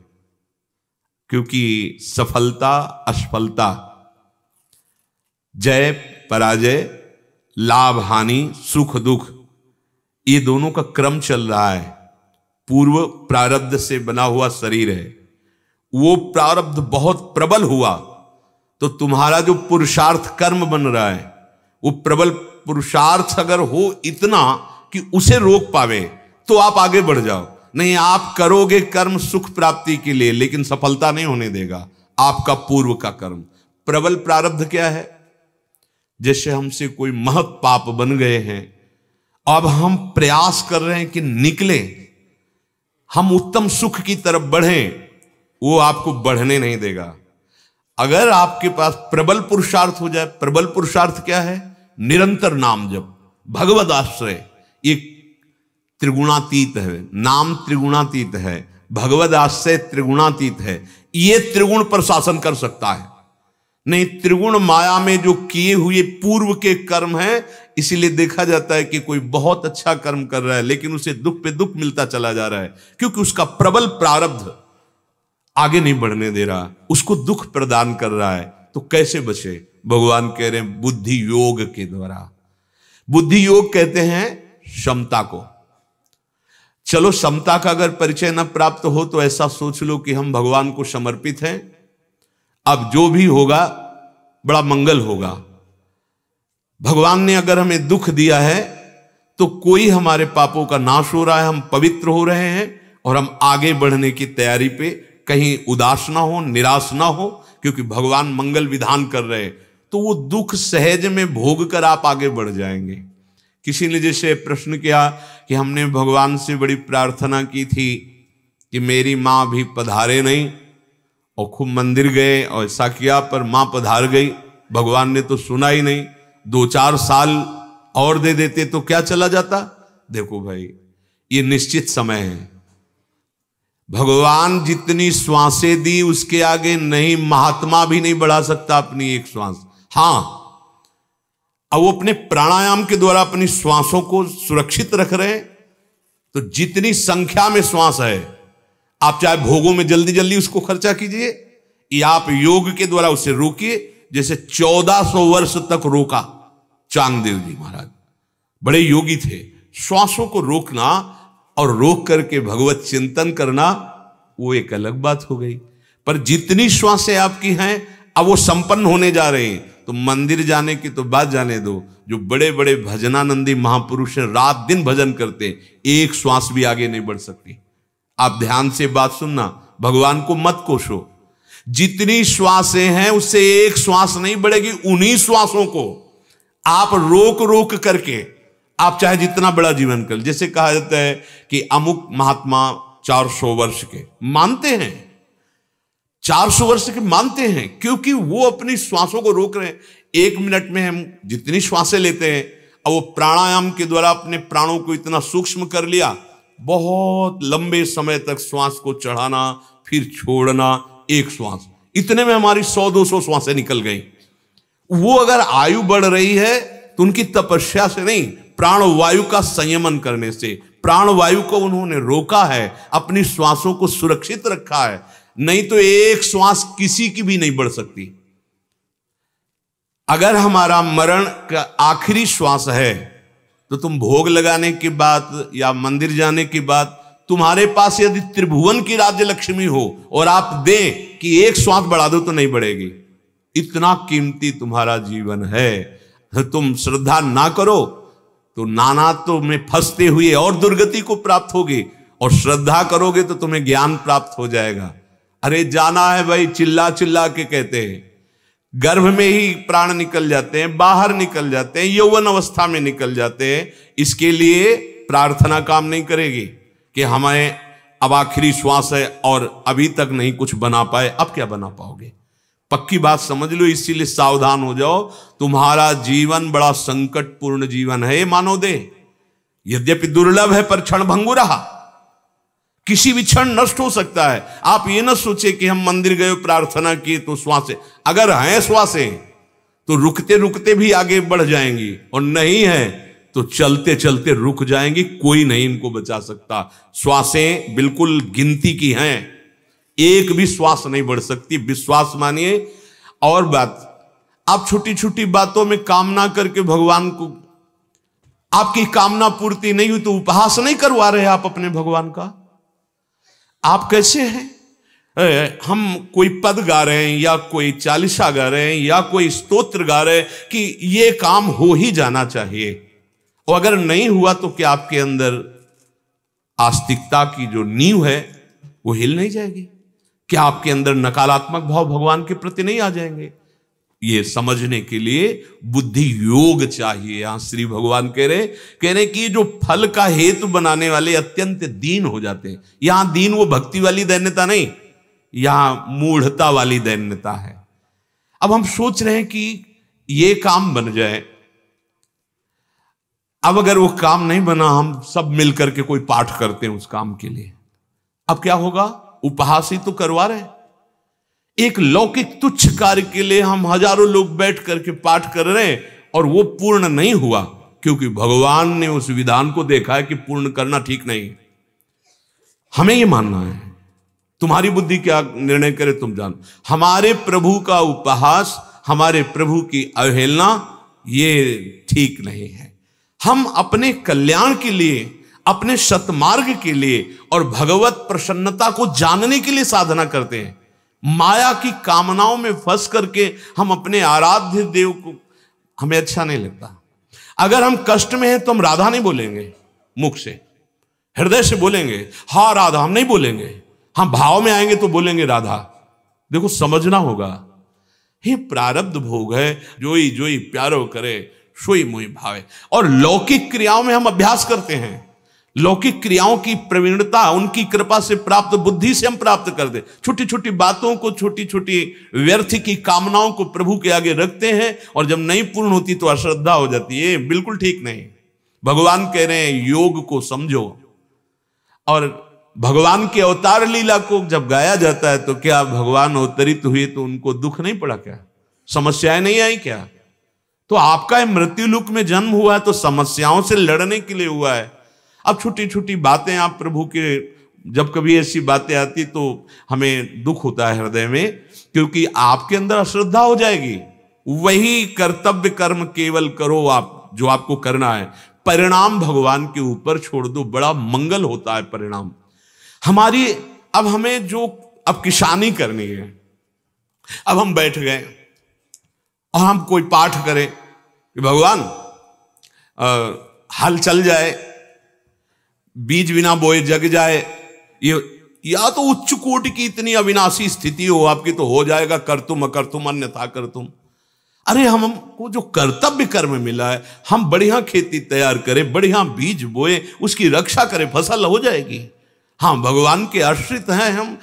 क्योंकि सफलता असफलता जय पराजय, लाभ हानि, सुख दुख, ये दोनों का क्रम चल रहा है। पूर्व प्रारब्ध से बना हुआ शरीर है, वो प्रारब्ध बहुत प्रबल हुआ तो तुम्हारा जो पुरुषार्थ कर्म बन रहा है वो प्रबल पुरुषार्थ अगर हो इतना कि उसे रोक पावे तो आप आगे बढ़ जाओ। नहीं, आप करोगे कर्म सुख प्राप्ति के लिए, लेकिन सफलता नहीं होने देगा आपका पूर्व का कर्म। प्रबल प्रारब्ध क्या है? जैसे हमसे कोई महत पाप बन गए हैं, अब हम प्रयास कर रहे हैं कि निकले, हम उत्तम सुख की तरफ बढ़ें, वो आपको बढ़ने नहीं देगा। अगर आपके पास प्रबल पुरुषार्थ हो जाए, प्रबल पुरुषार्थ क्या है? निरंतर नाम जप, भगवद आश्रय। ये त्रिगुणातीत है, नाम त्रिगुणातीत है, भगवद आश्रय त्रिगुणातीत है। ये त्रिगुण पर शासन कर सकता है। नहीं, त्रिगुण माया में जो किए हुए पूर्व के कर्म हैं, इसीलिए देखा जाता है कि कोई बहुत अच्छा कर्म कर रहा है लेकिन उसे दुख पे दुख मिलता चला जा रहा है, क्योंकि उसका प्रबल प्रारब्ध आगे नहीं बढ़ने दे रहा, उसको दुख प्रदान कर रहा है। तो कैसे बचे? भगवान कह रहे हैं बुद्धि योग के द्वारा। बुद्धि योग कहते हैं क्षमता को। चलो, समता का अगर परिचय न प्राप्त हो तो ऐसा सोच लो कि हम भगवान को समर्पित हैं, अब जो भी होगा बड़ा मंगल होगा। भगवान ने अगर हमें दुख दिया है तो कोई हमारे पापों का नाश हो रहा है, हम पवित्र हो रहे हैं और हम आगे बढ़ने की तैयारी पे, कहीं उदास ना हो, निराश ना हो, क्योंकि भगवान मंगल विधान कर रहे हैं। तो वो दुख सहज में भोग कर आप आगे बढ़ जाएंगे। किसी ने जैसे प्रश्न किया कि हमने भगवान से बड़ी प्रार्थना की थी कि मेरी माँ भी पधारे नहीं, और खूब मंदिर गए और ऐसा किया, पर माँ पधार गई, भगवान ने तो सुना ही नहीं। 2-4 साल और दे देते तो क्या चला जाता। देखो भाई, ये निश्चित समय है। भगवान जितनी श्वासें दी उसके आगे नहीं, महात्मा भी नहीं बढ़ा सकता अपनी एक श्वास। हां, अब वो अपने प्राणायाम के द्वारा अपनी श्वासों को सुरक्षित रख रहे हैं। तो जितनी संख्या में श्वास है, आप चाहे भोगों में जल्दी जल्दी उसको खर्चा कीजिए या आप योग के द्वारा उसे रोकिए। जैसे 1400 वर्ष तक रोका चांगदेव जी महाराज, बड़े योगी थे। श्वासों को रोकना और रोक करके भगवत चिंतन करना, वो एक अलग बात हो गई। पर जितनी श्वासें आपकी हैं अब वो संपन्न होने जा रहे हैं। तो मंदिर जाने की तो बात जाने दो, जो बड़े बड़े भजनानंदी महापुरुष हैं, रात दिन भजन करते, एक श्वास भी आगे नहीं बढ़ सकती। आप ध्यान से बात सुनना, भगवान को मत कोसो। जितनी श्वासें हैं उससे एक श्वास नहीं बढ़ेगी। उन्हीं श्वासों को आप रोक रोक करके आप चाहे जितना बड़ा जीवन कर, जैसे कहा जाता है कि अमुक महात्मा 400 वर्ष के मानते हैं, 400 वर्ष के मानते हैं, क्योंकि वो अपनी श्वासों को रोक रहे हैं। 1 मिनट में हम जितनी श्वासें लेते हैं, अब वो प्राणायाम के द्वारा अपने प्राणों को इतना सूक्ष्म कर लिया, बहुत लंबे समय तक श्वास को चढ़ाना फिर छोड़ना, एक श्वास, इतने में हमारी 100-200 श्वासें निकल गई। वो अगर आयु बढ़ रही है तो उनकी तपस्या से नहीं, प्राण वायु का संयमन करने से। प्राण वायु को उन्होंने रोका है, अपनी श्वासों को सुरक्षित रखा है। नहीं तो एक श्वास किसी की भी नहीं बढ़ सकती। अगर हमारा मरण का आखिरी श्वास है तो तुम भोग लगाने के बाद या मंदिर जाने के बाद तुम्हारे पास यदि त्रिभुवन की राज्य लक्ष्मी हो और आप दें कि एक श्वास बढ़ा दो तो नहीं बढ़ेगी। इतना कीमती तुम्हारा जीवन है। तुम श्रद्धा ना करो तो नानात्व में फंसते हुए और दुर्गति को प्राप्त होगी, और श्रद्धा करोगे तो तुम्हें ज्ञान प्राप्त हो जाएगा। अरे जाना है भाई, चिल्ला चिल्ला के कहते हैं, गर्भ में ही प्राण निकल जाते हैं, बाहर निकल जाते हैं, यौवन अवस्था में निकल जाते हैं। इसके लिए प्रार्थना काम नहीं करेगी कि हमें अब आखिरी श्वास है और अभी तक नहीं कुछ बना पाए। अब क्या बना पाओगे? पक्की बात समझ लो। इसीलिए सावधान हो जाओ, तुम्हारा जीवन बड़ा संकटपूर्ण जीवन है। मानो दे यद्यपि दुर्लभ है पर क्षण भंगुर रहा, किसी भी क्षण नष्ट हो सकता है। आप ये ना सोचे कि हम मंदिर गए प्रार्थना की तो श्वासें, अगर हैं श्वासें तो रुकते रुकते भी आगे बढ़ जाएंगी, और नहीं है तो चलते चलते रुक जाएंगी। कोई नहीं इनको बचा सकता। श्वासें बिल्कुल गिनती की हैं, एक भी श्वास नहीं बढ़ सकती। विश्वास मानिए। और बात, आप छोटी छोटी बातों में कामना करके भगवान को, आपकी कामना पूर्ति नहीं हुई तो उपहास नहीं करवा रहे आप अपने भगवान का। आप कैसे हैं? हम कोई पद गा रहे हैं या कोई चालीसा गा रहे हैं या कोई स्तोत्र गा रहे हैं कि ये काम हो ही जाना चाहिए, और अगर नहीं हुआ तो क्या आपके अंदर आस्तिकता की जो नींव है वो हिल नहीं जाएगी? क्या आपके अंदर नकारात्मक भाव भगवान के प्रति नहीं आ जाएंगे? ये समझने के लिए बुद्धि योग चाहिए। यहां श्री भगवान कह रहे कि जो फल का हेतु बनाने वाले अत्यंत दीन हो जाते हैं। यहां दीन वो भक्ति वाली दैन्यता नहीं, यहां मूढ़ता वाली दैन्यता है। अब हम सोच रहे हैं कि ये काम बन जाए। अब अगर वो काम नहीं बना, हम सब मिलकर के कोई पाठ करते हैं उस काम के लिए, अब क्या होगा? उपहास ही तो करवा रहे हैं। एक लौकिक तुच्छ कार्य के लिए हम हजारों लोग बैठ करके पाठ कर रहे हैं और वो पूर्ण नहीं हुआ, क्योंकि भगवान ने उस विधान को देखा है कि पूर्ण करना ठीक नहीं। हमें ये मानना है, तुम्हारी बुद्धि क्या निर्णय करे तुम जानो। हमारे प्रभु का उपहास, हमारे प्रभु की अवहेलना, ये ठीक नहीं है। हम अपने कल्याण के लिए, अपने सतमार्ग के लिए और भगवत प्रसन्नता को जानने के लिए साधना करते हैं। माया की कामनाओं में फंस करके हम अपने आराध्य देव को, हमें अच्छा नहीं लगता। अगर हम कष्ट में हैं तो हम राधा नहीं बोलेंगे मुख से, हृदय से बोलेंगे हाँ राधा, हम नहीं बोलेंगे। हम भाव में आएंगे तो बोलेंगे राधा। देखो समझना होगा, ये प्रारब्ध भोग है। जोई जोई प्यारो करे सोई मोहि भावे। और लौकिक क्रियाओं में हम अभ्यास करते हैं, लौकिक क्रियाओं की प्रवीणता उनकी कृपा से प्राप्त बुद्धि से हम प्राप्त करते। छोटी छोटी बातों को, छोटी छोटी व्यर्थ की कामनाओं को प्रभु के आगे रखते हैं, और जब नहीं पूर्ण होती तो अश्रद्धा हो जाती है। बिल्कुल ठीक नहीं। भगवान कह रहे हैं योग को समझो। और भगवान के अवतार लीला को जब गाया जाता है तो क्या भगवान अवतरित हुए तो उनको दुख नहीं पड़ा? क्या समस्याएं नहीं आई? क्या तो आपका मृत्यु लोक में जन्म हुआ है तो समस्याओं से लड़ने के लिए हुआ है। अब छोटी छोटी बातें आप प्रभु के, जब कभी ऐसी बातें आती तो हमें दुख होता है हृदय में, क्योंकि आपके अंदर अश्रद्धा हो जाएगी। वही कर्तव्य कर्म केवल करो आप, जो आपको करना है, परिणाम भगवान के ऊपर छोड़ दो। बड़ा मंगल होता है परिणाम हमारी। अब हमें जो अब किसानी करनी है, अब हम बैठ गए और हम कोई पाठ करें कि भगवान हल चल जाए, बीज बिना बोए जग जाए, ये या तो उच्च कोटि की इतनी अविनाशी स्थिति हो आपकी तो हो जाएगा, कर तुम अकर तुम अन्यथा कर तुम। अरे हमको जो कर्तव्य कर्म मिला है, हम बढ़िया खेती तैयार करें, बढ़िया बीज बोए, उसकी रक्षा करें, फसल हो जाएगी। हाँ भगवान के आश्रित हैं हम,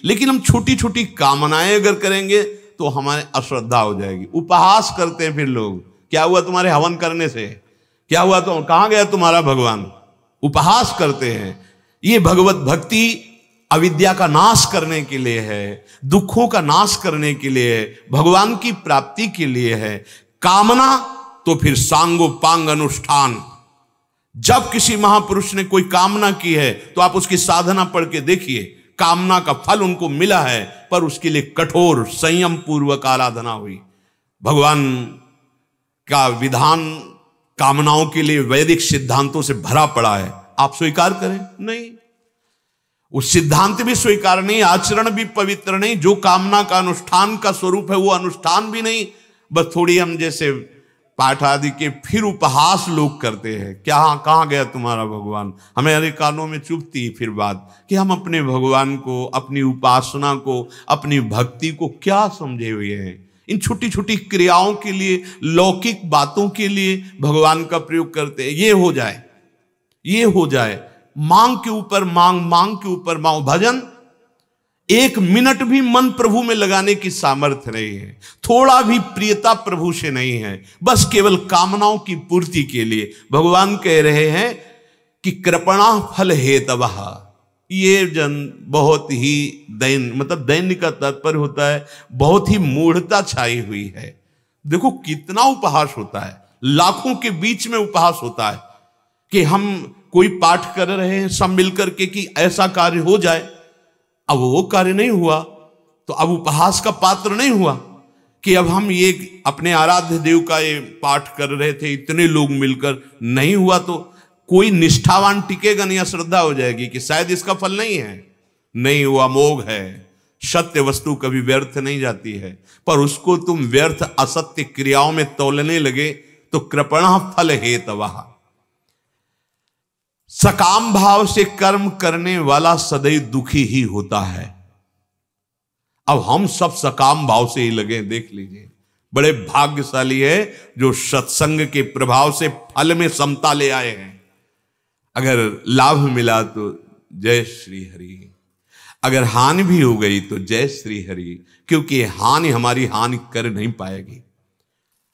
लेकिन हम छोटी छोटी कामनाएं अगर करेंगे तो हमारे अश्रद्धा हो जाएगी। उपहास करते हैं फिर लोग, क्या हुआ तुम्हारे हवन करने से, क्या हुआ तो कहां गया तुम्हारा भगवान? उपहास करते हैं। ये भगवत भक्ति अविद्या का नाश करने के लिए है, दुखों का नाश करने के लिए है, भगवान की प्राप्ति के लिए है। कामना तो फिर सांगोपांग अनुष्ठान। जब किसी महापुरुष ने कोई कामना की है तो आप उसकी साधना पढ़ के देखिए, कामना का फल उनको मिला है, पर उसके लिए कठोर संयम पूर्वक आराधना हुई। भगवान का विधान कामनाओं के लिए वैदिक सिद्धांतों से भरा पड़ा है। आप स्वीकार करें? नहीं, वो सिद्धांत भी स्वीकार नहीं, आचरण भी पवित्र नहीं। जो कामना का अनुष्ठान का स्वरूप है वो अनुष्ठान भी नहीं, बस थोड़ी हम जैसे पाठ आदि के फिर उपहास लोग करते हैं। क्या कहां गया तुम्हारा भगवान? हमारे कानों में चुभती फिर बात कि हम अपने भगवान को, अपनी उपासना को, अपनी भक्ति को क्या समझे हुए हैं। इन छोटी छोटी क्रियाओं के लिए, लौकिक बातों के लिए भगवान का प्रयोग करते हैं। ये हो जाए, ये हो जाए, मांग के ऊपर मांग, मांग के ऊपर मांग। भजन एक मिनट भी मन प्रभु में लगाने की सामर्थ्य नहीं है, थोड़ा भी प्रियता प्रभु से नहीं है, बस केवल कामनाओं की पूर्ति के लिए। भगवान कह रहे हैं कि कृपणा फल हेतवः। ये जन बहुत ही दैन्य का तात्पर्य होता है बहुत ही मूढ़ता छाई हुई है। देखो कितना उपहास होता है, लाखों के बीच में उपहास होता है कि हम कोई पाठ कर रहे हैं सब मिलकर के कि ऐसा कार्य हो जाए, अब वो कार्य नहीं हुआ तो अब उपहास का पात्र नहीं हुआ। कि अब हम ये अपने आराध्य देव का ये पाठ कर रहे थे, इतने लोग मिलकर, नहीं हुआ तो कोई निष्ठावान टिकेगा नहीं, श्रद्धा हो जाएगी कि शायद इसका फल नहीं है। नहीं हुआ, मोघ है। सत्य वस्तु कभी व्यर्थ नहीं जाती है, पर उसको तुम व्यर्थ असत्य क्रियाओं में तौलने लगे तो कृपणा फल हेतवः। सकाम भाव से कर्म करने वाला सदैव दुखी ही होता है। अब हम सब सकाम भाव से ही लगे, देख लीजिए, बड़े भाग्यशाली है जो सत्संग के प्रभाव से फल में समता ले आए हैं। अगर लाभ मिला तो जय श्री हरि, अगर हानि भी हो गई तो जय श्री हरि, क्योंकि हानि हमारी हानि कर नहीं पाएगी।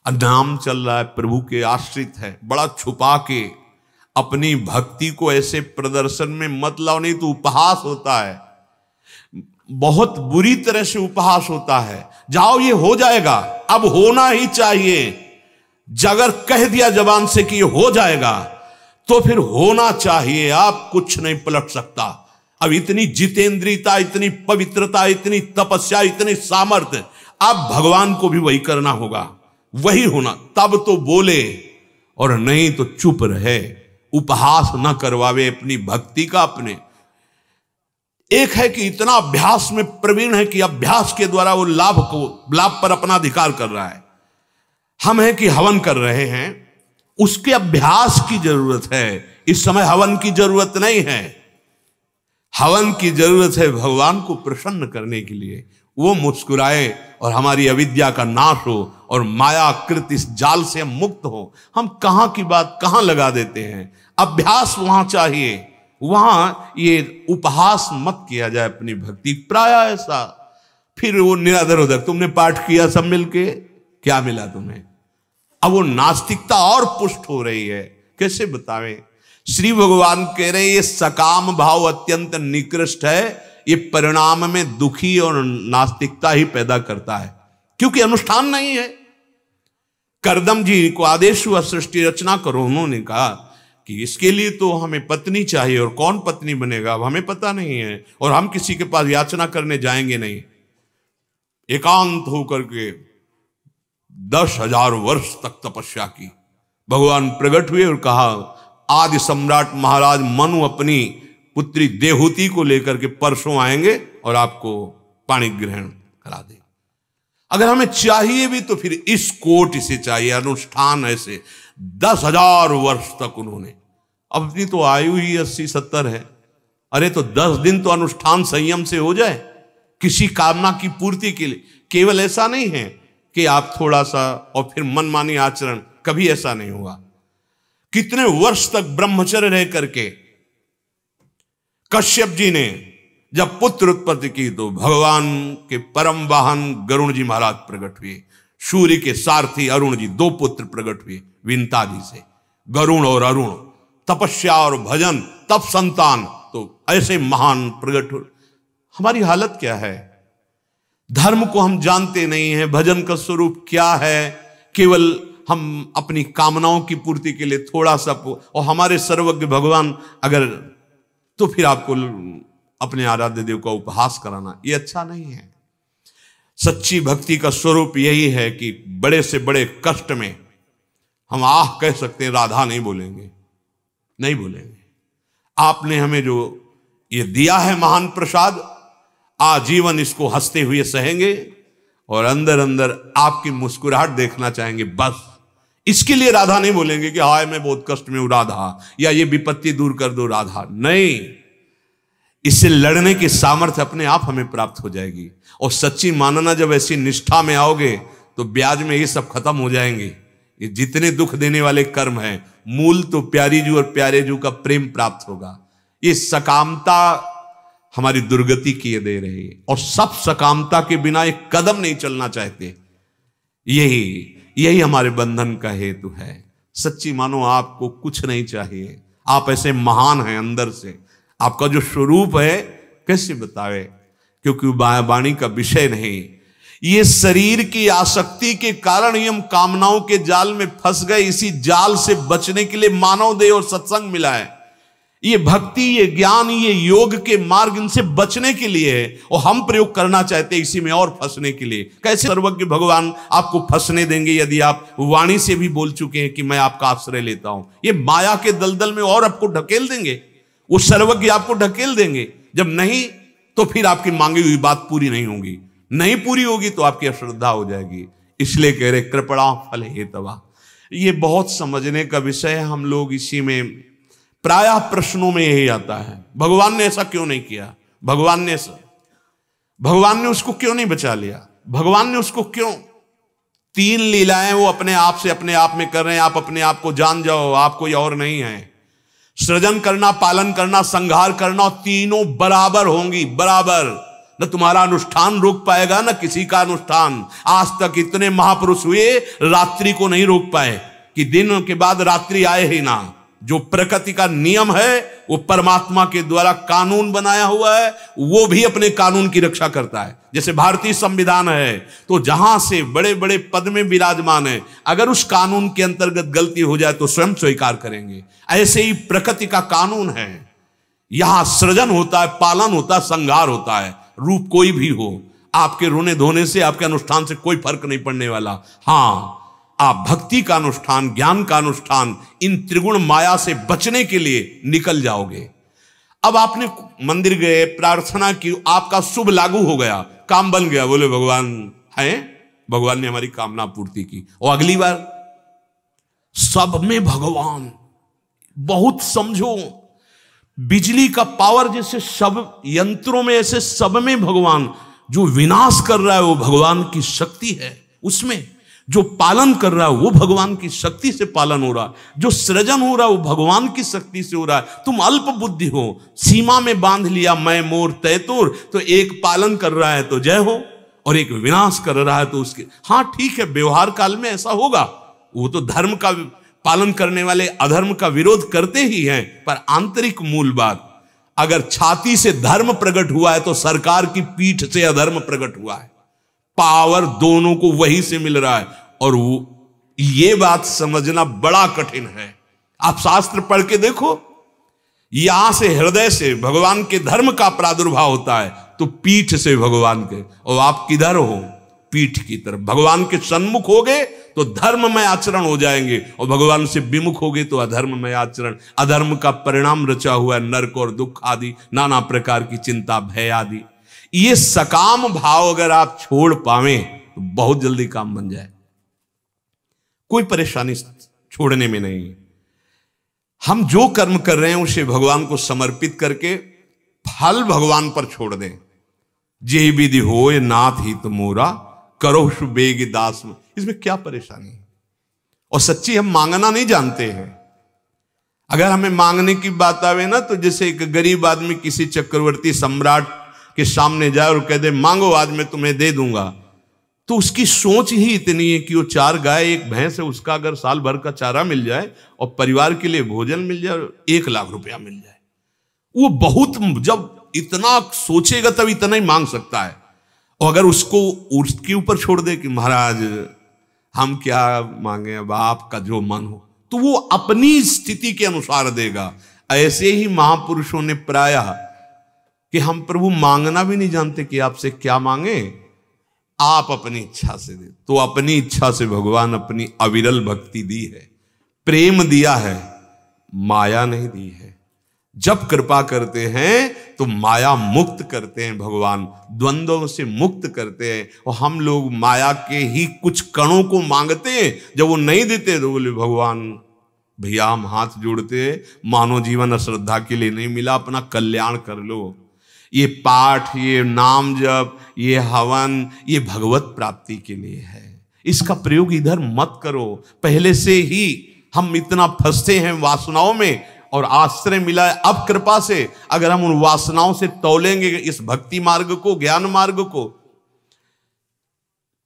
नाम चल रहा है, प्रभु के आश्रित है, बड़ा छुपा के अपनी भक्ति को ऐसे प्रदर्शन में मत लाओ, नहीं तो उपहास होता है, बहुत बुरी तरह से उपहास होता है। जाओ, ये हो जाएगा, अब होना ही चाहिए। अगर कह दिया जबान से कि ये हो जाएगा तो फिर होना चाहिए, आप कुछ नहीं पलट सकता। अब इतनी जितेंद्रियता, इतनी पवित्रता, इतनी तपस्या, इतनी सामर्थ्य, अब भगवान को भी वही करना होगा, वही होना, तब तो बोले, और नहीं तो चुप रहे, उपहास न करवावे अपनी भक्ति का। अपने एक है कि इतना अभ्यास में प्रवीण है कि अभ्यास के द्वारा वो लाभ पर अपना अधिकार कर रहा है। हम है कि हवन कर रहे हैं, उसके अभ्यास की जरूरत है। इस समय हवन की जरूरत नहीं है, हवन की जरूरत है भगवान को प्रसन्न करने के लिए, वो मुस्कुराए और हमारी अविद्या का नाश हो और मायाकृत इस जाल से हम मुक्त हो। हम कहां की बात कहां लगा देते हैं। अभ्यास वहां चाहिए, वहां ये उपहास मत किया जाए अपनी भक्ति, प्राय ऐसा। फिर वो निरादर उधर, तुमने पाठ किया सब मिलके, क्या मिला तुम्हें? अब वो नास्तिकता और पुष्ट हो रही है, कैसे बतावें। श्री भगवान कह रहे ये सकाम भाव अत्यंत निकृष्ट है, ये परिणाम में दुखी और नास्तिकता ही पैदा करता है, क्योंकि अनुष्ठान नहीं है। करदम जी को आदेश हुआ सृष्टि रचना करो, उन्होंने कहा कि इसके लिए तो हमें पत्नी चाहिए, और कौन पत्नी बनेगा अब हमें पता नहीं है, और हम किसी के पास याचना करने जाएंगे नहीं। एकांत होकर के 10,000 वर्ष तक तपस्या की, भगवान प्रकट हुए और कहा आदि सम्राट महाराज मनु अपनी पुत्री देहूति को लेकर के परसों आएंगे और आपको पाणी ग्रहण करा देंगे। अगर हमें चाहिए भी तो फिर इस कोट से चाहिए, अनुष्ठान ऐसे 10,000 वर्ष तक उन्होंने, अपनी तो आयु ही 80-70 है। अरे तो 10 दिन तो अनुष्ठान संयम से हो जाए किसी कामना की पूर्ति के लिए। केवल ऐसा नहीं है कि आप थोड़ा सा और फिर मनमानी आचरण, कभी ऐसा नहीं हुआ। कितने वर्ष तक ब्रह्मचर्य रह करके कश्यप जी ने जब पुत्र उत्पत्ति की तो भगवान के परम वाहन गरुण जी महाराज प्रकट हुए, सूर्य के सारथी अरुण जी, 2 पुत्र प्रकट हुए विंतादि से, गरुण और अरुण। तपस्या और भजन, तप संतान, तो ऐसे महान प्रकट हो। हमारी हालत क्या है? धर्म को हम जानते नहीं हैं, भजन का स्वरूप क्या है, केवल हम अपनी कामनाओं की पूर्ति के लिए थोड़ा सा, और हमारे सर्वज्ञ भगवान अगर, तो फिर आपको अपने आराध्य देव का उपहास कराना, ये अच्छा नहीं है। सच्ची भक्ति का स्वरूप यही है कि बड़े से बड़े कष्ट में हम आह कह सकते हैं, राधा नहीं बोलेंगे, नहीं बोलेंगे। आपने हमें जो ये दिया है महान प्रसाद, आजीवन इसको हंसते हुए सहेंगे और अंदर अंदर आपकी मुस्कुराहट देखना चाहेंगे, बस। इसके लिए राधा नहीं बोलेंगे कि हाय मैं बहुत कष्ट में हूं राधा, या ये विपत्ति दूर कर दो राधा, नहीं। इससे लड़ने की सामर्थ्य अपने आप हमें प्राप्त हो जाएगी। और सच्ची मानना, जब ऐसी निष्ठा में आओगे तो ब्याज में ये सब खत्म हो जाएंगे। ये जितने दुख देने वाले कर्म हैं, मूल तो प्यारी जू और प्यारे जू का प्रेम प्राप्त होगा। ये सकामता हमारी दुर्गति किए दे रही है, और सब सकामता के बिना एक कदम नहीं चलना चाहते। यही हमारे बंधन का हेतु है। सच्ची मानो, आपको कुछ नहीं चाहिए, आप ऐसे महान हैं अंदर से। आपका जो स्वरूप है कैसे बतावे, क्योंकि वाणी का विषय नहीं। ये शरीर की आसक्ति के कारण ही हम कामनाओं के जाल में फंस गए। इसी जाल से बचने के लिए मानव देह और सत्संग मिला है। ये भक्ति, ये ज्ञान, ये योग के मार्ग इनसे बचने के लिए है, और हम प्रयोग करना चाहते हैं इसी में और फंसने के लिए। कैसे सर्वज्ञ भगवान आपको फंसने देंगे यदि आप वाणी से भी बोल चुके हैं कि मैं आपका आश्रय लेता हूं? ये माया के दलदल में और आपको ढकेल देंगे, वो सर्वज्ञ आपको ढकेल देंगे। जब नहीं तो फिर आपकी मांगी हुई बात पूरी नहीं होगी, नहीं पूरी होगी तो आपकी अश्रद्धा हो जाएगी। इसलिए कह रहे कृपणा फल हेतवा। ये बहुत समझने का विषय है। हम लोग इसी में प्रायः प्रश्नों में यही आता है, भगवान ने ऐसा क्यों नहीं किया, भगवान ने उसको क्यों नहीं बचा लिया, भगवान ने उसको क्यों। 3 लीलाएं वो अपने आप से अपने आप में कर रहे हैं। आप अपने आप को जान जाओ, आप कोई और नहीं है। सृजन करना, पालन करना, संहार करना, तीनों बराबर होंगी, बराबर। न तुम्हारा अनुष्ठान रोक पाएगा, न किसी का अनुष्ठान। आज तक इतने महापुरुष हुए, रात्रि को नहीं रोक पाए कि दिन के बाद रात्रि आए ही ना। जो प्रकृति का नियम है, वो परमात्मा के द्वारा कानून बनाया हुआ है, वो भी अपने कानून की रक्षा करता है। जैसे भारतीय संविधान है, तो जहां से बड़े बड़े पद में विराजमान है, अगर उस कानून के अंतर्गत गलती हो जाए तो स्वयं स्वीकार करेंगे। ऐसे ही प्रकृति का कानून है। यहां सृजन होता है, पालन होता है, संहार होता है। रूप कोई भी हो, आपके रोने धोने से, आपके अनुष्ठान से कोई फर्क नहीं पड़ने वाला। हाँ, आप भक्ति का अनुष्ठान, ज्ञान का अनुष्ठान, इन त्रिगुण माया से बचने के लिए निकल जाओगे। अब आपने मंदिर गए, प्रार्थना की, आपका शुभ लागू हो गया, काम बन गया, बोले भगवान है, भगवान ने हमारी कामना पूर्ति की। और अगली बार सब में भगवान, बहुत समझो, बिजली का पावर जैसे सब यंत्रों में, ऐसे सब में भगवान। जो विनाश कर रहा है वो भगवान की शक्ति है उसमें, जो पालन कर रहा है वो भगवान की शक्ति से पालन हो रहा है, जो सृजन हो रहा है वो भगवान की शक्ति से हो रहा है। तुम अल्प बुद्धि हो, सीमा में बांध लिया मैं मोर तैतुर, तो एक पालन कर रहा है तो जय हो, और एक विनाश कर रहा है तो उसके। हाँ ठीक है, व्यवहार काल में ऐसा होगा, वो तो धर्म का पालन करने वाले अधर्म का विरोध करते ही हैं, पर आंतरिक मूल बात, अगर छाती से धर्म प्रकट हुआ है तो सरकार की पीठ से अधर्म प्रकट हुआ है। पावर दोनों को वही से मिल रहा है, और वो ये बात समझना बड़ा कठिन है। आप शास्त्र पढ़ के देखो, यहां से हृदय से भगवान के धर्म का प्रादुर्भाव होता है तो पीठ से भगवान के, और आप किधर हो, पीठ की तरफ। भगवान के सन्मुख हो गए तो धर्म में आचरण हो जाएंगे, और भगवान से विमुख हो गए तो अधर्म में आचरण। अधर्म का परिणाम रचा हुआ है नरक और दुख आदि, नाना प्रकार की चिंता, भय आदि। ये सकाम भाव अगर आप छोड़ पावें तो बहुत जल्दी काम बन जाए। कोई परेशानी छोड़ने में नहीं। हम जो कर्म कर रहे हैं उसे भगवान को समर्पित करके फल भगवान पर छोड़ दें। जे विधि होय नाथ हित मोरा, करो सुबेग दास। इसमें क्या परेशानी है? और सच्ची हम मांगना नहीं जानते हैं। अगर हमें मांगने की बात आवे ना, तो जैसे एक गरीब आदमी किसी चक्रवर्ती सम्राट के सामने जाए और कह दे मांगो आज मैं तुम्हें दे दूंगा, तो उसकी सोच ही इतनी है कि वो 4 गाय 1 भैंस है, उसका अगर साल भर का चारा मिल जाए और परिवार के लिए भोजन मिल जाए और 1 लाख रुपया मिल जाए, वो बहुत, जब इतना सोचेगा तब इतना ही मांग सकता है। और अगर उसको उसके ऊपर छोड़ दे कि महाराज हम क्या मांगे, अब आपका जो मन हो, तो वो अपनी स्थिति के अनुसार देगा। ऐसे ही महापुरुषों ने प्रायः कि हम प्रभु मांगना भी नहीं जानते कि आपसे क्या मांगे, आप अपनी इच्छा से दे। तो अपनी इच्छा से भगवान अपनी अविरल भक्ति दी है, प्रेम दिया है, माया नहीं दी है। जब कृपा करते हैं तो माया मुक्त करते हैं भगवान, द्वंद्वों से मुक्त करते हैं। और हम लोग माया के ही कुछ कणों को मांगते हैं, जब वो नहीं देते तो बोले भगवान भैया हम हाथ जोड़ते हैं, मानव जीवन अश्रद्धा के लिए नहीं मिला, अपना कल्याण कर लो। ये पाठ, ये नाम जप, ये हवन, ये भगवत प्राप्ति के लिए है। इसका प्रयोग इधर मत करो। पहले से ही हम इतना फंसते हैं वासनाओं में, और आश्रय मिला है अब कृपा से। अगर हम उन वासनाओं से तौलेंगे इस भक्ति मार्ग को, ज्ञान मार्ग को।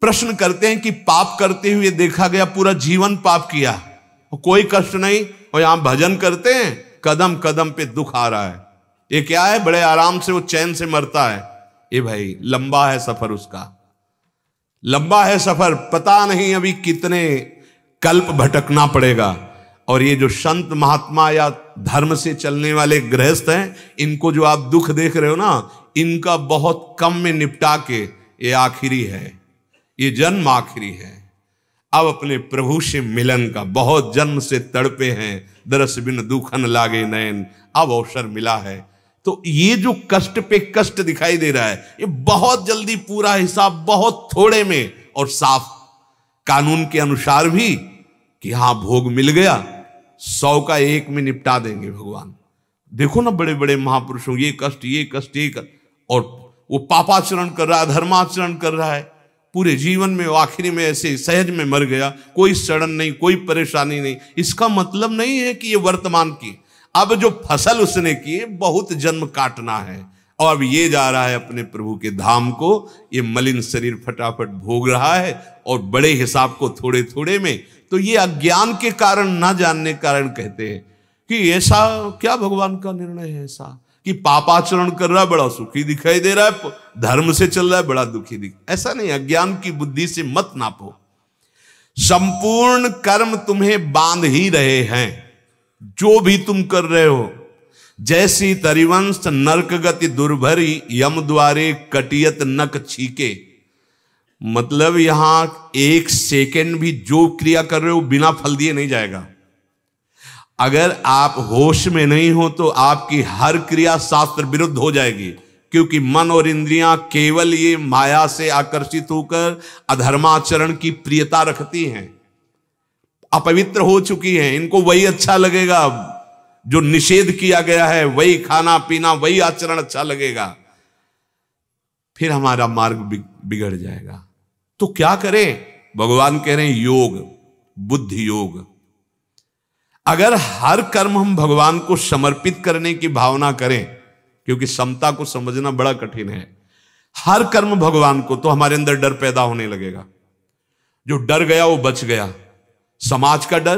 प्रश्न करते हैं कि पाप करते हुए देखा गया, पूरा जीवन पाप किया, कोई कष्ट नहीं, और यहां भजन करते हैं, कदम कदम पे दुख आ रहा है। ये क्या है? बड़े आराम से वो चैन से मरता है। ये भाई लंबा है सफर, उसका लंबा है सफर, पता नहीं अभी कितने कल्प भटकना पड़ेगा। और ये जो संत महात्मा या धर्म से चलने वाले गृहस्थ हैं, इनको जो आप दुख देख रहे हो ना, इनका बहुत कम में निपटा के ये आखिरी है, ये जन्म आखिरी है। अब अपने प्रभु से मिलन का, बहुत जन्म से तड़पे हैं, दरस बिन दुखन लागे नयन, अब अवसर मिला है। तो ये जो कष्ट पे कष्ट दिखाई दे रहा है, ये बहुत जल्दी पूरा हिसाब बहुत थोड़े में और साफ कानून के अनुसार भी कि हाँ भोग मिल गया, 100 का 1 में निपटा देंगे भगवान। देखो ना बड़े बड़े महापुरुषों, ये कष्ट ये कष्ट ये कष्ट, और वो पापाचरण कर रहा है, धर्माचरण कर रहा है, पूरे जीवन में आखिरी में ऐसे सहज में मर गया, कोई सड़न नहीं, कोई परेशानी नहीं। इसका मतलब नहीं है कि ये वर्तमान की, अब जो फसल उसने की बहुत जन्म काटना है, और अब ये जा रहा है अपने प्रभु के धाम को, ये मलिन शरीर फटाफट भोग रहा है और बड़े हिसाब को थोड़े थोड़े में। तो ये अज्ञान के कारण, ना जानने के कारण कहते हैं कि ऐसा क्या भगवान का निर्णय है ऐसा कि पापाचरण कर रहा है बड़ा सुखी दिखाई दे रहा है, धर्म से चल रहा है बड़ा दुखी ऐसा नहीं, अज्ञान की बुद्धि से मत नापो। संपूर्ण कर्म तुम्हें बांध ही रहे हैं, जो भी तुम कर रहे हो। जैसी तरिवंश नरक गति दुर्भरी, यम द्वारे कटियत नक छीके। मतलब यहां 1 सेकेंड भी जो क्रिया कर रहे हो बिना फल दिए नहीं जाएगा। अगर आप होश में नहीं हो तो आपकी हर क्रिया शास्त्र विरुद्ध हो जाएगी, क्योंकि मन और इंद्रियां केवल ये माया से आकर्षित होकर अधर्माचरण की प्रियता रखती हैं, अपवित्र हो चुकी हैं। इनको वही अच्छा लगेगा जो निषेध किया गया है, वही खाना पीना, वही आचरण अच्छा लगेगा, फिर हमारा मार्ग बिगड़ जाएगा। तो क्या करें? भगवान कह रहे हैं योग, बुद्धि योग। अगर हर कर्म हम भगवान को समर्पित करने की भावना करें, क्योंकि समता को समझना बड़ा कठिन है, हर कर्म भगवान को, तो हमारे अंदर डर पैदा होने लगेगा। जो डर गया वो बच गया। समाज का डर,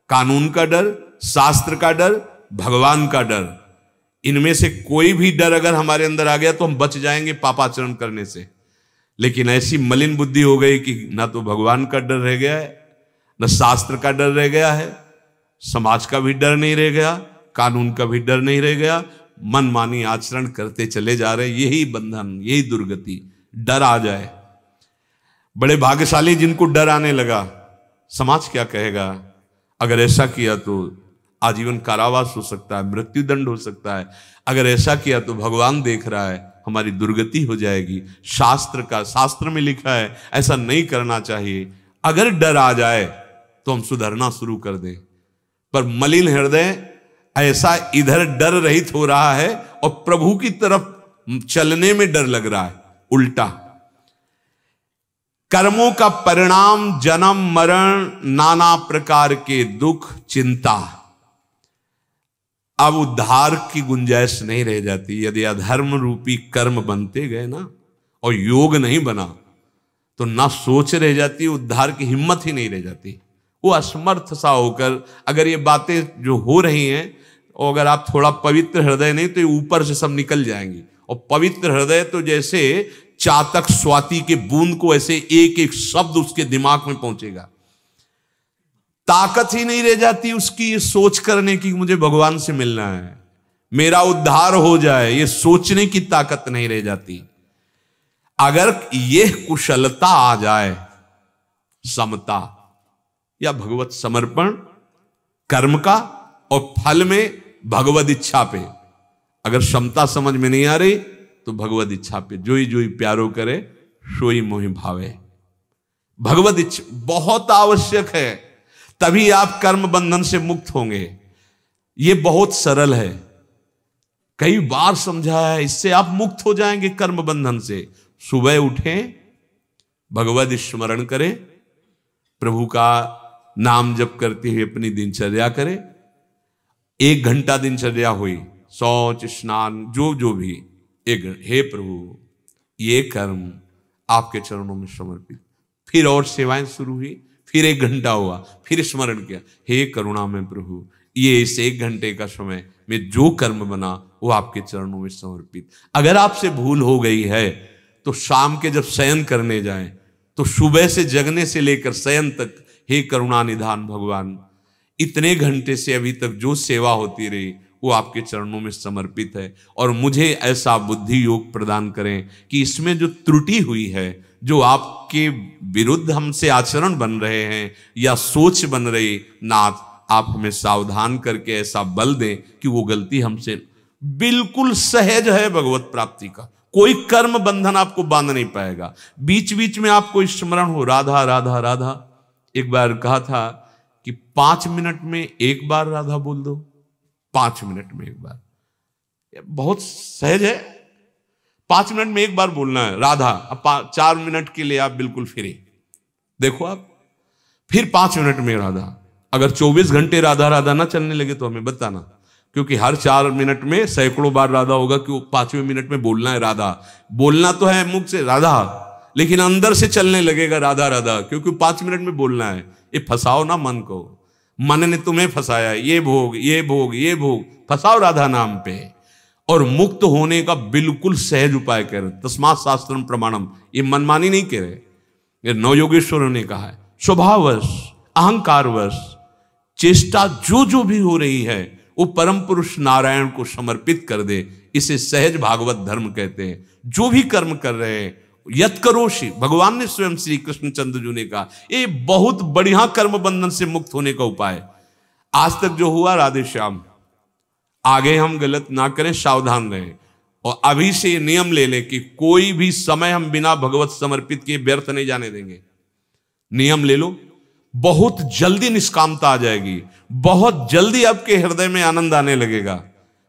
कानून का डर, शास्त्र का डर, भगवान का डर, इनमें से कोई भी डर अगर हमारे अंदर आ गया तो हम बच जाएंगे पापाचरण करने से। लेकिन ऐसी मलिन बुद्धि हो गई कि ना तो भगवान का डर रह गया है, न शास्त्र का डर रह गया है, समाज का भी डर नहीं रह गया, कानून का भी डर नहीं रह गया, मनमानी आचरण करते चले जा रहे। यही बंधन, यही दुर्गति, डर आ जाए। बड़े भाग्यशाली जिनको डर आने लगा। समाज क्या कहेगा? अगर ऐसा किया तो आजीवन कारावास हो सकता है, मृत्यु दंड हो सकता है। अगर ऐसा किया तो भगवान देख रहा है, हमारी दुर्गति हो जाएगी। शास्त्र में लिखा है ऐसा नहीं करना चाहिए। अगर डर आ जाए तो हम सुधरना शुरू कर दें, पर मलिन हृदय ऐसा इधर डर रहित हो रहा है और प्रभु की तरफ चलने में डर लग रहा है। उल्टा कर्मों का परिणाम जन्म मरण, नाना प्रकार के दुख, चिंता। अब उद्धार की गुंजाइश नहीं रह जाती। यदि अधर्म रूपी कर्म बनते गए ना और योग नहीं बना तो ना सोच रह जाती, उद्धार की हिम्मत ही नहीं रह जाती। वो असमर्थ सा होकर, अगर ये बातें जो हो रही हैं और अगर आप थोड़ा पवित्र हृदय नहीं तो ये ऊपर से सब निकल जाएंगी। और पवित्र हृदय तो जैसे चातक स्वाति के बूंद को ऐसे एक एक शब्द उसके दिमाग में पहुंचेगा। ताकत ही नहीं रह जाती उसकी ये सोच करने की मुझे भगवान से मिलना है, मेरा उद्धार हो जाए, ये सोचने की ताकत नहीं रह जाती। अगर ये कुशलता आ जाए, समता या भगवत समर्पण कर्म का और फल में भगवत इच्छा पे, अगर क्षमता समझ में नहीं आ रही तो भगवत इच्छा पे, जोई जोई प्यारो करे सोई मोहि भावे। भगवत इच्छा बहुत आवश्यक है, तभी आप कर्म बंधन से मुक्त होंगे। ये बहुत सरल है, कई बार समझाया है, इससे आप मुक्त हो जाएंगे कर्म बंधन से। सुबह उठें, भगवत स्मरण करें, प्रभु का नाम जप करते हुए अपनी दिनचर्या करें। 1 घंटा दिनचर्या हुई, शौच स्नान जो भी, हे प्रभु ये कर्म आपके चरणों में समर्पित। फिर और सेवाएं शुरू हुई, फिर 1 घंटा हुआ, फिर स्मरण किया, हे करुणा में प्रभु ये इस 1 घंटे का समय में जो कर्म बना वो आपके चरणों में समर्पित। अगर आपसे भूल हो गई है तो शाम के जब शयन करने जाएं तो सुबह से जगने से लेकर शयन तक, हे करुणा निधान भगवान इतने घंटे से अभी तक जो सेवा होती रही वो आपके चरणों में समर्पित है। और मुझे ऐसा बुद्धि योग प्रदान करें कि इसमें जो त्रुटि हुई है, जो आपके विरुद्ध हमसे आचरण बन रहे हैं या सोच बन रही, नाथ आप हमें सावधान करके ऐसा बल दें कि वो गलती हमसे, बिल्कुल सहज है भगवत प्राप्ति का, कोई कर्म बंधन आपको बांध नहीं पाएगा। बीच बीच में आपको स्मरण हो राधा राधा राधा। एक बार कहा था कि 5 मिनट में एक बार राधा बोल दो, 5 मिनट में एक बार, बहुत सहज है। 5 मिनट में एक बार बोलना है राधा। अब 4 मिनट के लिए आप बिल्कुल फ्री, देखो आप, फिर 5 मिनट में राधा। अगर 24 घंटे राधा राधा ना चलने लगे तो हमें बताना, क्योंकि हर 4 मिनट में सैकड़ों बार राधा होगा कि 5वें मिनट में बोलना है राधा। बोलना तो है मुख से राधा, लेकिन अंदर से चलने लगेगा राधा राधा, क्योंकि 5 मिनट में बोलना है। ये फंसाओ ना मन को, मन ने तुम्हें फंसाया, ये भोग ये भोग ये भोग, फंसाओ राधा नाम पे। और मुक्त होने का बिल्कुल सहज उपाय कह रहे, तस्मात् शास्त्रम प्रमाणम, ये मनमानी नहीं कह रहे, ये नवयोगेश्वरों ने कहा है। स्वभाववश अहंकारवश चेष्टा जो जो भी हो रही है वो परम पुरुष नारायण को समर्पित कर दे, इसे सहज भागवत धर्म कहते हैं। जो भी कर्म कर रहे हैं यत करोषि, भगवान ने स्वयं श्री कृष्ण चंद्र जी ने कहा, ये बहुत बढ़िया कर्म बंधन से मुक्त होने का उपाय। आज तक जो हुआ राधे श्याम, आगे हम गलत ना करें, सावधान रहें। और अभी से ये नियम ले लें कि कोई भी समय हम बिना भगवत समर्पित किए व्यर्थ नहीं जाने देंगे। नियम ले लो, बहुत जल्दी निष्कामता आ जाएगी, बहुत जल्दी आपके हृदय में आनंद आने लगेगा।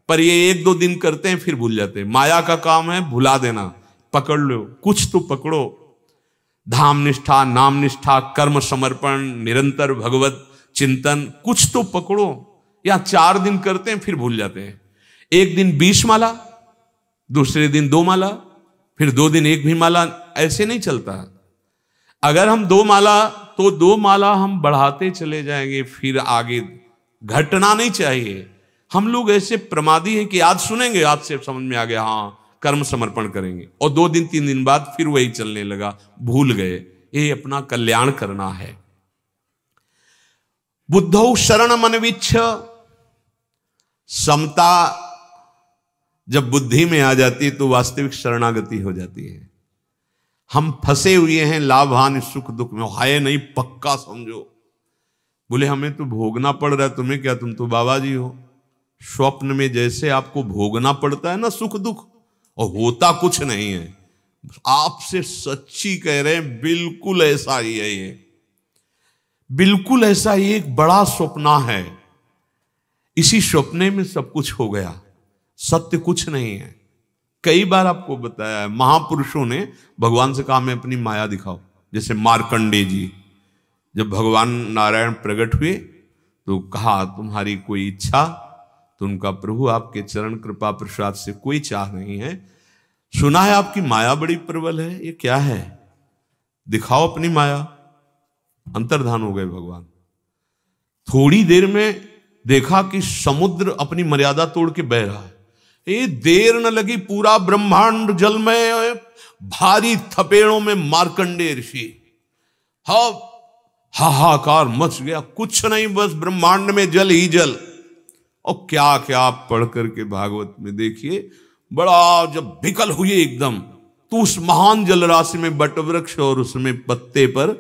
पर ये 1-2 दिन करते हैं फिर भूल जाते हैं। माया का काम है भुला देना। पकड़ लो, कुछ तो पकड़ो, धाम निष्ठा, नाम निष्ठा, कर्म समर्पण, निरंतर भगवत चिंतन, कुछ तो पकड़ो। या 4 दिन करते हैं फिर भूल जाते हैं। एक दिन 20 माला, दूसरे दिन 2 माला, फिर 2 दिन 1 भी माला, ऐसे नहीं चलता। अगर हम 2 माला तो 2 माला हम बढ़ाते चले जाएंगे, फिर आगे घटना नहीं चाहिए। हम लोग ऐसे प्रमादी हैं कि आज सुनेंगे, आज से समझ में आ गया, हाँ कर्म समर्पण करेंगे, और 2 दिन 3 दिन बाद फिर वही चलने लगा, भूल गए। ये अपना कल्याण करना है। बुद्धौ शरणम अन्विच्छ, समता जब बुद्धि में आ जाती है तो वास्तविक शरणागति हो जाती है। हम फंसे हुए हैं लाभ हानि सुख दुख में, हाय नहीं पक्का समझो। बोले हमें तो भोगना पड़ रहा है, तुम्हें क्या, तुम तो बाबा जी हो। स्वप्न में जैसे आपको भोगना पड़ता है ना सुख दुख, और होता कुछ नहीं है, आपसे सच्ची कह रहे हैं, बिल्कुल ऐसा ही है। ये बिल्कुल ऐसा ही एक बड़ा स्वप्न है। इसी स्वप्ने में सब कुछ हो गया, सत्य कुछ नहीं है। कई बार आपको बताया है, महापुरुषों ने भगवान से कहा हमें अपनी माया दिखाओ। जैसे मार्कंडेय जी, जब भगवान नारायण प्रकट हुए तो कहा तुम्हारी कोई इच्छा, तो उनका प्रभु आपके चरण कृपा प्रसाद से कोई चाह नहीं है, सुना है आपकी माया बड़ी प्रबल है, ये क्या है, दिखाओ अपनी माया। अंतर्धान हो गए भगवान। थोड़ी देर में देखा कि समुद्र अपनी मर्यादा तोड़ के बह रहा है। ये देर न लगी, पूरा ब्रह्मांड जल में, भारी थपेड़ों में मार्कंडेय ऋषि, हाहाकार मच गया, कुछ नहीं बस ब्रह्मांड में जल ही जल। और क्या क्या आप पढ़ करके भागवत में देखिए, बड़ा जब विकल हुए एकदम, तो उस महान जल राशि में बटवृक्ष और उसमें पत्ते पर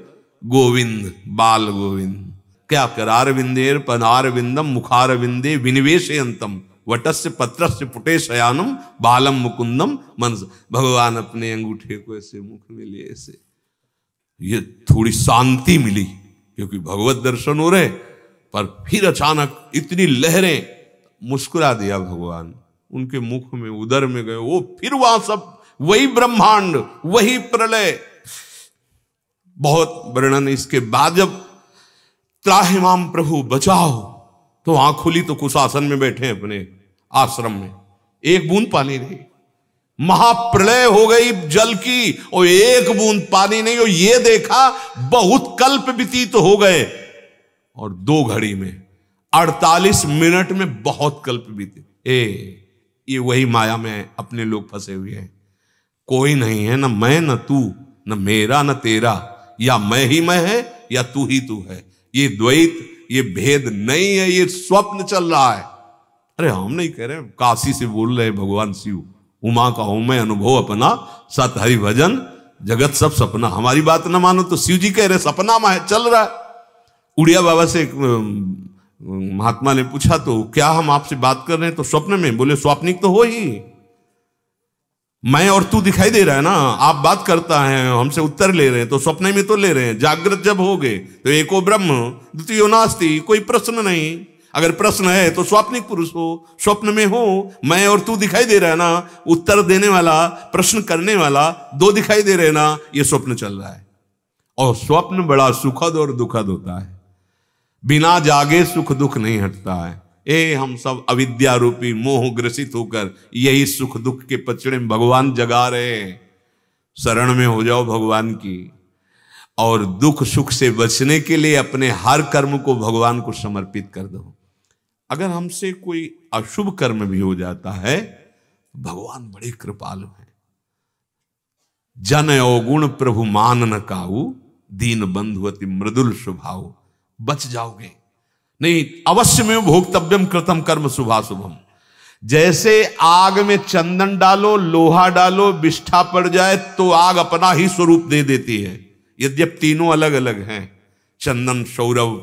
गोविंद, बाल गोविंद, क्या करार विंदेर पनार विंदम मुखार विंदे विनिवेशयंतम वटस्य पत्रस्य पुटे शयानम बालम मुकुंदम मनस। भगवान अपने अंगूठे को ऐसे मुख में लिए, ऐसे ये थोड़ी शांति मिली, क्योंकि भगवत दर्शन हो रहे। पर फिर अचानक इतनी लहरें, मुस्कुरा दिया भगवान, उनके मुख में उदर में गए वो, फिर वहां सब वही ब्रह्मांड, वही प्रलय। बहुत वर्णन। इसके बाद जब त्राहिमाम प्रभु बचाओ, तो आंख खुली तो कुछ आसन में बैठे अपने आश्रम में, एक बूंद पानी नहीं, महाप्रलय हो गई जल की, और एक बूंद पानी नहीं। और ये देखा बहुत कल्प व्यतीत हो गए, और 2 घड़ी में 48 मिनट में बहुत कल्प बीते। ये वही माया में अपने लोग फंसे हुए हैं। कोई नहीं है, न मैं न तू, न मेरा न तेरा, या मैं ही मैं है या तू ही तू है। ये द्वैत ये भेद नहीं है, ये स्वप्न चल रहा है। अरे हम नहीं कह रहे, काशी से बोल रहे भगवान शिव, उमा का हूं मैं अनुभव अपना, सत हरि भजन जगत सब सपना। हमारी बात ना मानो तो शिव जी कह रहे सपना में चल रहा है। उड़िया बाबा से महात्मा ने पूछा तो क्या हम आपसे बात कर रहे हैं तो स्वप्न में? बोले स्वाप्निक तो हो ही, मैं और तू दिखाई दे रहा है ना, आप बात करता है हमसे उत्तर ले रहे हैं तो स्वप्न में तो ले रहे हैं। जागृत जब हो गए तो एको ब्रह्म द्वितीयो नास्ति, कोई प्रश्न नहीं। अगर प्रश्न है तो स्वाप्निक पुरुष हो, स्वप्न में हो मैं और तू दिखाई दे रहा है ना, उत्तर देने वाला प्रश्न करने वाला दो दिखाई दे रहे हैं ना, ये स्वप्न चल रहा है। और स्वप्न बड़ा सुखद और दुखद होता है, बिना जागे सुख दुख नहीं हटता है। हम सब अविद्या रूपी मोह ग्रसित होकर यही सुख दुख के पचड़े में भगवान जगा रहे हैं। शरण में हो जाओ भगवान की, और दुख सुख से बचने के लिए अपने हर कर्म को भगवान को समर्पित कर दो। अगर हमसे कोई अशुभ कर्म भी हो जाता है, भगवान बड़े कृपालु हैं। जन अवगुण प्रभु मान न काऊ, दीन बंधु अति मृदुल स्वभाव। बच जाओगे नहीं, अवश्य में भोक्तव्यम कृतम कर्म शुभाशुभम। जैसे आग में चंदन डालो, लोहा डालो, बिष्ठा पड़ जाए तो आग अपना ही स्वरूप दे देती है। यद्यप तीनों अलग अलग हैं, चंदन सौरव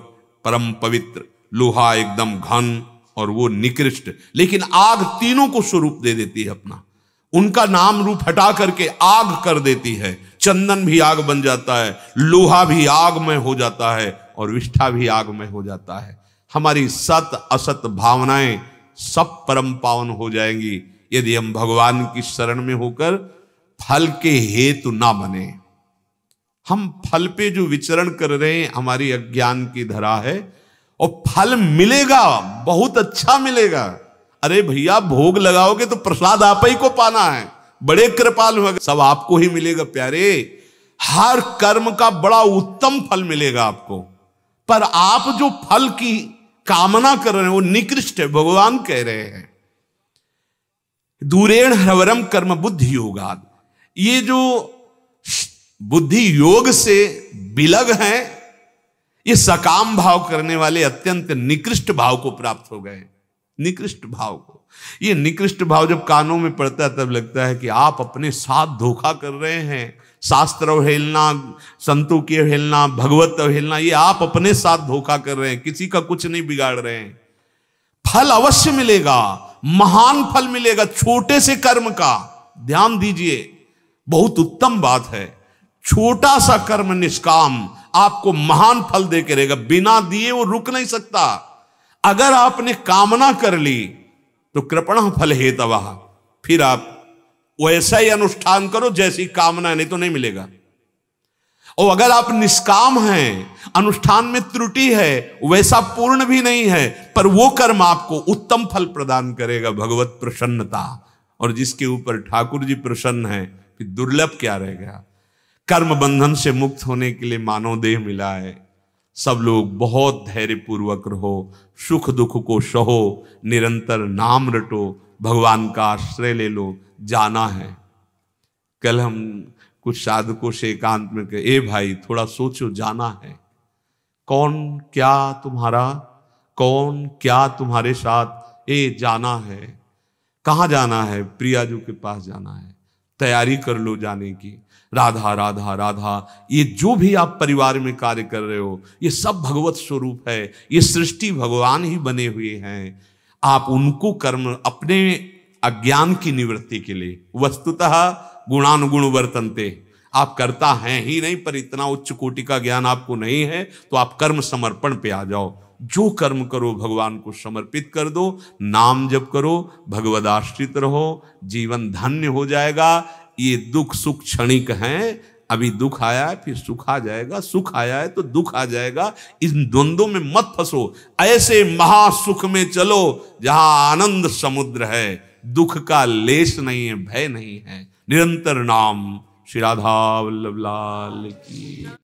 परम पवित्र, लोहा एकदम घन और वो निकृष्ट, लेकिन आग तीनों को स्वरूप दे देती है अपना। उनका नाम रूप हटा करके आग कर देती है। चंदन भी आग बन जाता है, लोहा भी आग में हो जाता है और विष्ठा भी आग में हो जाता है। हमारी सत असत भावनाएं सब परम पावन हो जाएंगी यदि हम भगवान की शरण में होकर फल के हेतु ना बने। हम फल पे जो विचरण कर रहे हैं हमारी अज्ञान की धरा है, और फल मिलेगा, बहुत अच्छा मिलेगा। अरे भैया भोग लगाओगे तो प्रसाद आप ही को पाना है, बड़े कृपालु हैं, सब आपको ही मिलेगा प्यारे। हर कर्म का बड़ा उत्तम फल मिलेगा आपको, पर आप जो फल की कामना कर रहे हैं वो निकृष्ट है। भगवान कह रहे हैं दूरेण ह्रवरम कर्म बुद्धि योगाद। ये जो बुद्धि योग से विलग हैं, ये सकाम भाव करने वाले अत्यंत निकृष्ट भाव को प्राप्त हो गए। निकृष्ट भाव को, ये निकृष्ट भाव जब कानों में पड़ता है तब लगता है कि आप अपने साथ धोखा कर रहे हैं। शास्त्र अवहेलना, संतों की अवहेलना, भगवत अवहेलना, ये आप अपने साथ धोखा कर रहे हैं, किसी का कुछ नहीं बिगाड़ रहे हैं। फल अवश्य मिलेगा, महान फल मिलेगा छोटे से कर्म का। ध्यान दीजिए, बहुत उत्तम बात है। छोटा सा कर्म निष्काम आपको महान फल दे के रहेगा, बिना दिए वो रुक नहीं सकता। अगर आपने कामना कर ली तो कृपण फल हेतवः, फिर आप वैसा ही अनुष्ठान करो जैसी कामना, नहीं तो नहीं मिलेगा। और अगर आप निष्काम हैं, अनुष्ठान में त्रुटि है, वैसा पूर्ण भी नहीं है, पर वो कर्म आपको उत्तम फल प्रदान करेगा, भगवत प्रसन्नता। और जिसके ऊपर ठाकुर जी प्रसन्न है, फिर दुर्लभ क्या रह गया। कर्म बंधन से मुक्त होने के लिए मानव देह मिला है। सब लोग बहुत धैर्य पूर्वक रहो, सुख दुख को सहो, निरंतर नाम रटो, भगवान का आश्रय ले लो, जाना है। कल हम कुछ साधकों से एकांत में कहे, ए भाई थोड़ा सोचो, जाना है। कौन क्या तुम्हारा, कौन क्या तुम्हारे साथ, जाना है। कहाँ जाना है? प्रियाजू के पास जाना है, तैयारी कर लो जाने की। राधा राधा राधा, ये जो भी आप परिवार में कार्य कर रहे हो, ये सब भगवत स्वरूप है। ये सृष्टि भगवान ही बने हुए हैं। आप उनको कर्म अपने अज्ञान की निवृत्ति के लिए, वस्तुतः गुणानुगुण वर्तन्ते, आप करता हैं ही नहीं, पर इतना उच्च कोटि का ज्ञान आपको नहीं है तो आप कर्म समर्पण पे आ जाओ। जो कर्म करो भगवान को समर्पित कर दो, नाम जप करो, भगवद आश्रित रहो, जीवन धन्य हो जाएगा। ये दुख सुख क्षणिक हैं, अभी दुख आया है फिर सुख आ जाएगा, सुख आया है तो दुख आ जाएगा। इन द्वंद्वों में मत फंसो, ऐसे महासुख में चलो जहां आनंद समुद्र है, दुख का लेश नहीं है, भय नहीं है। निरंतर नाम। श्री राधा वल्लभ लाल की।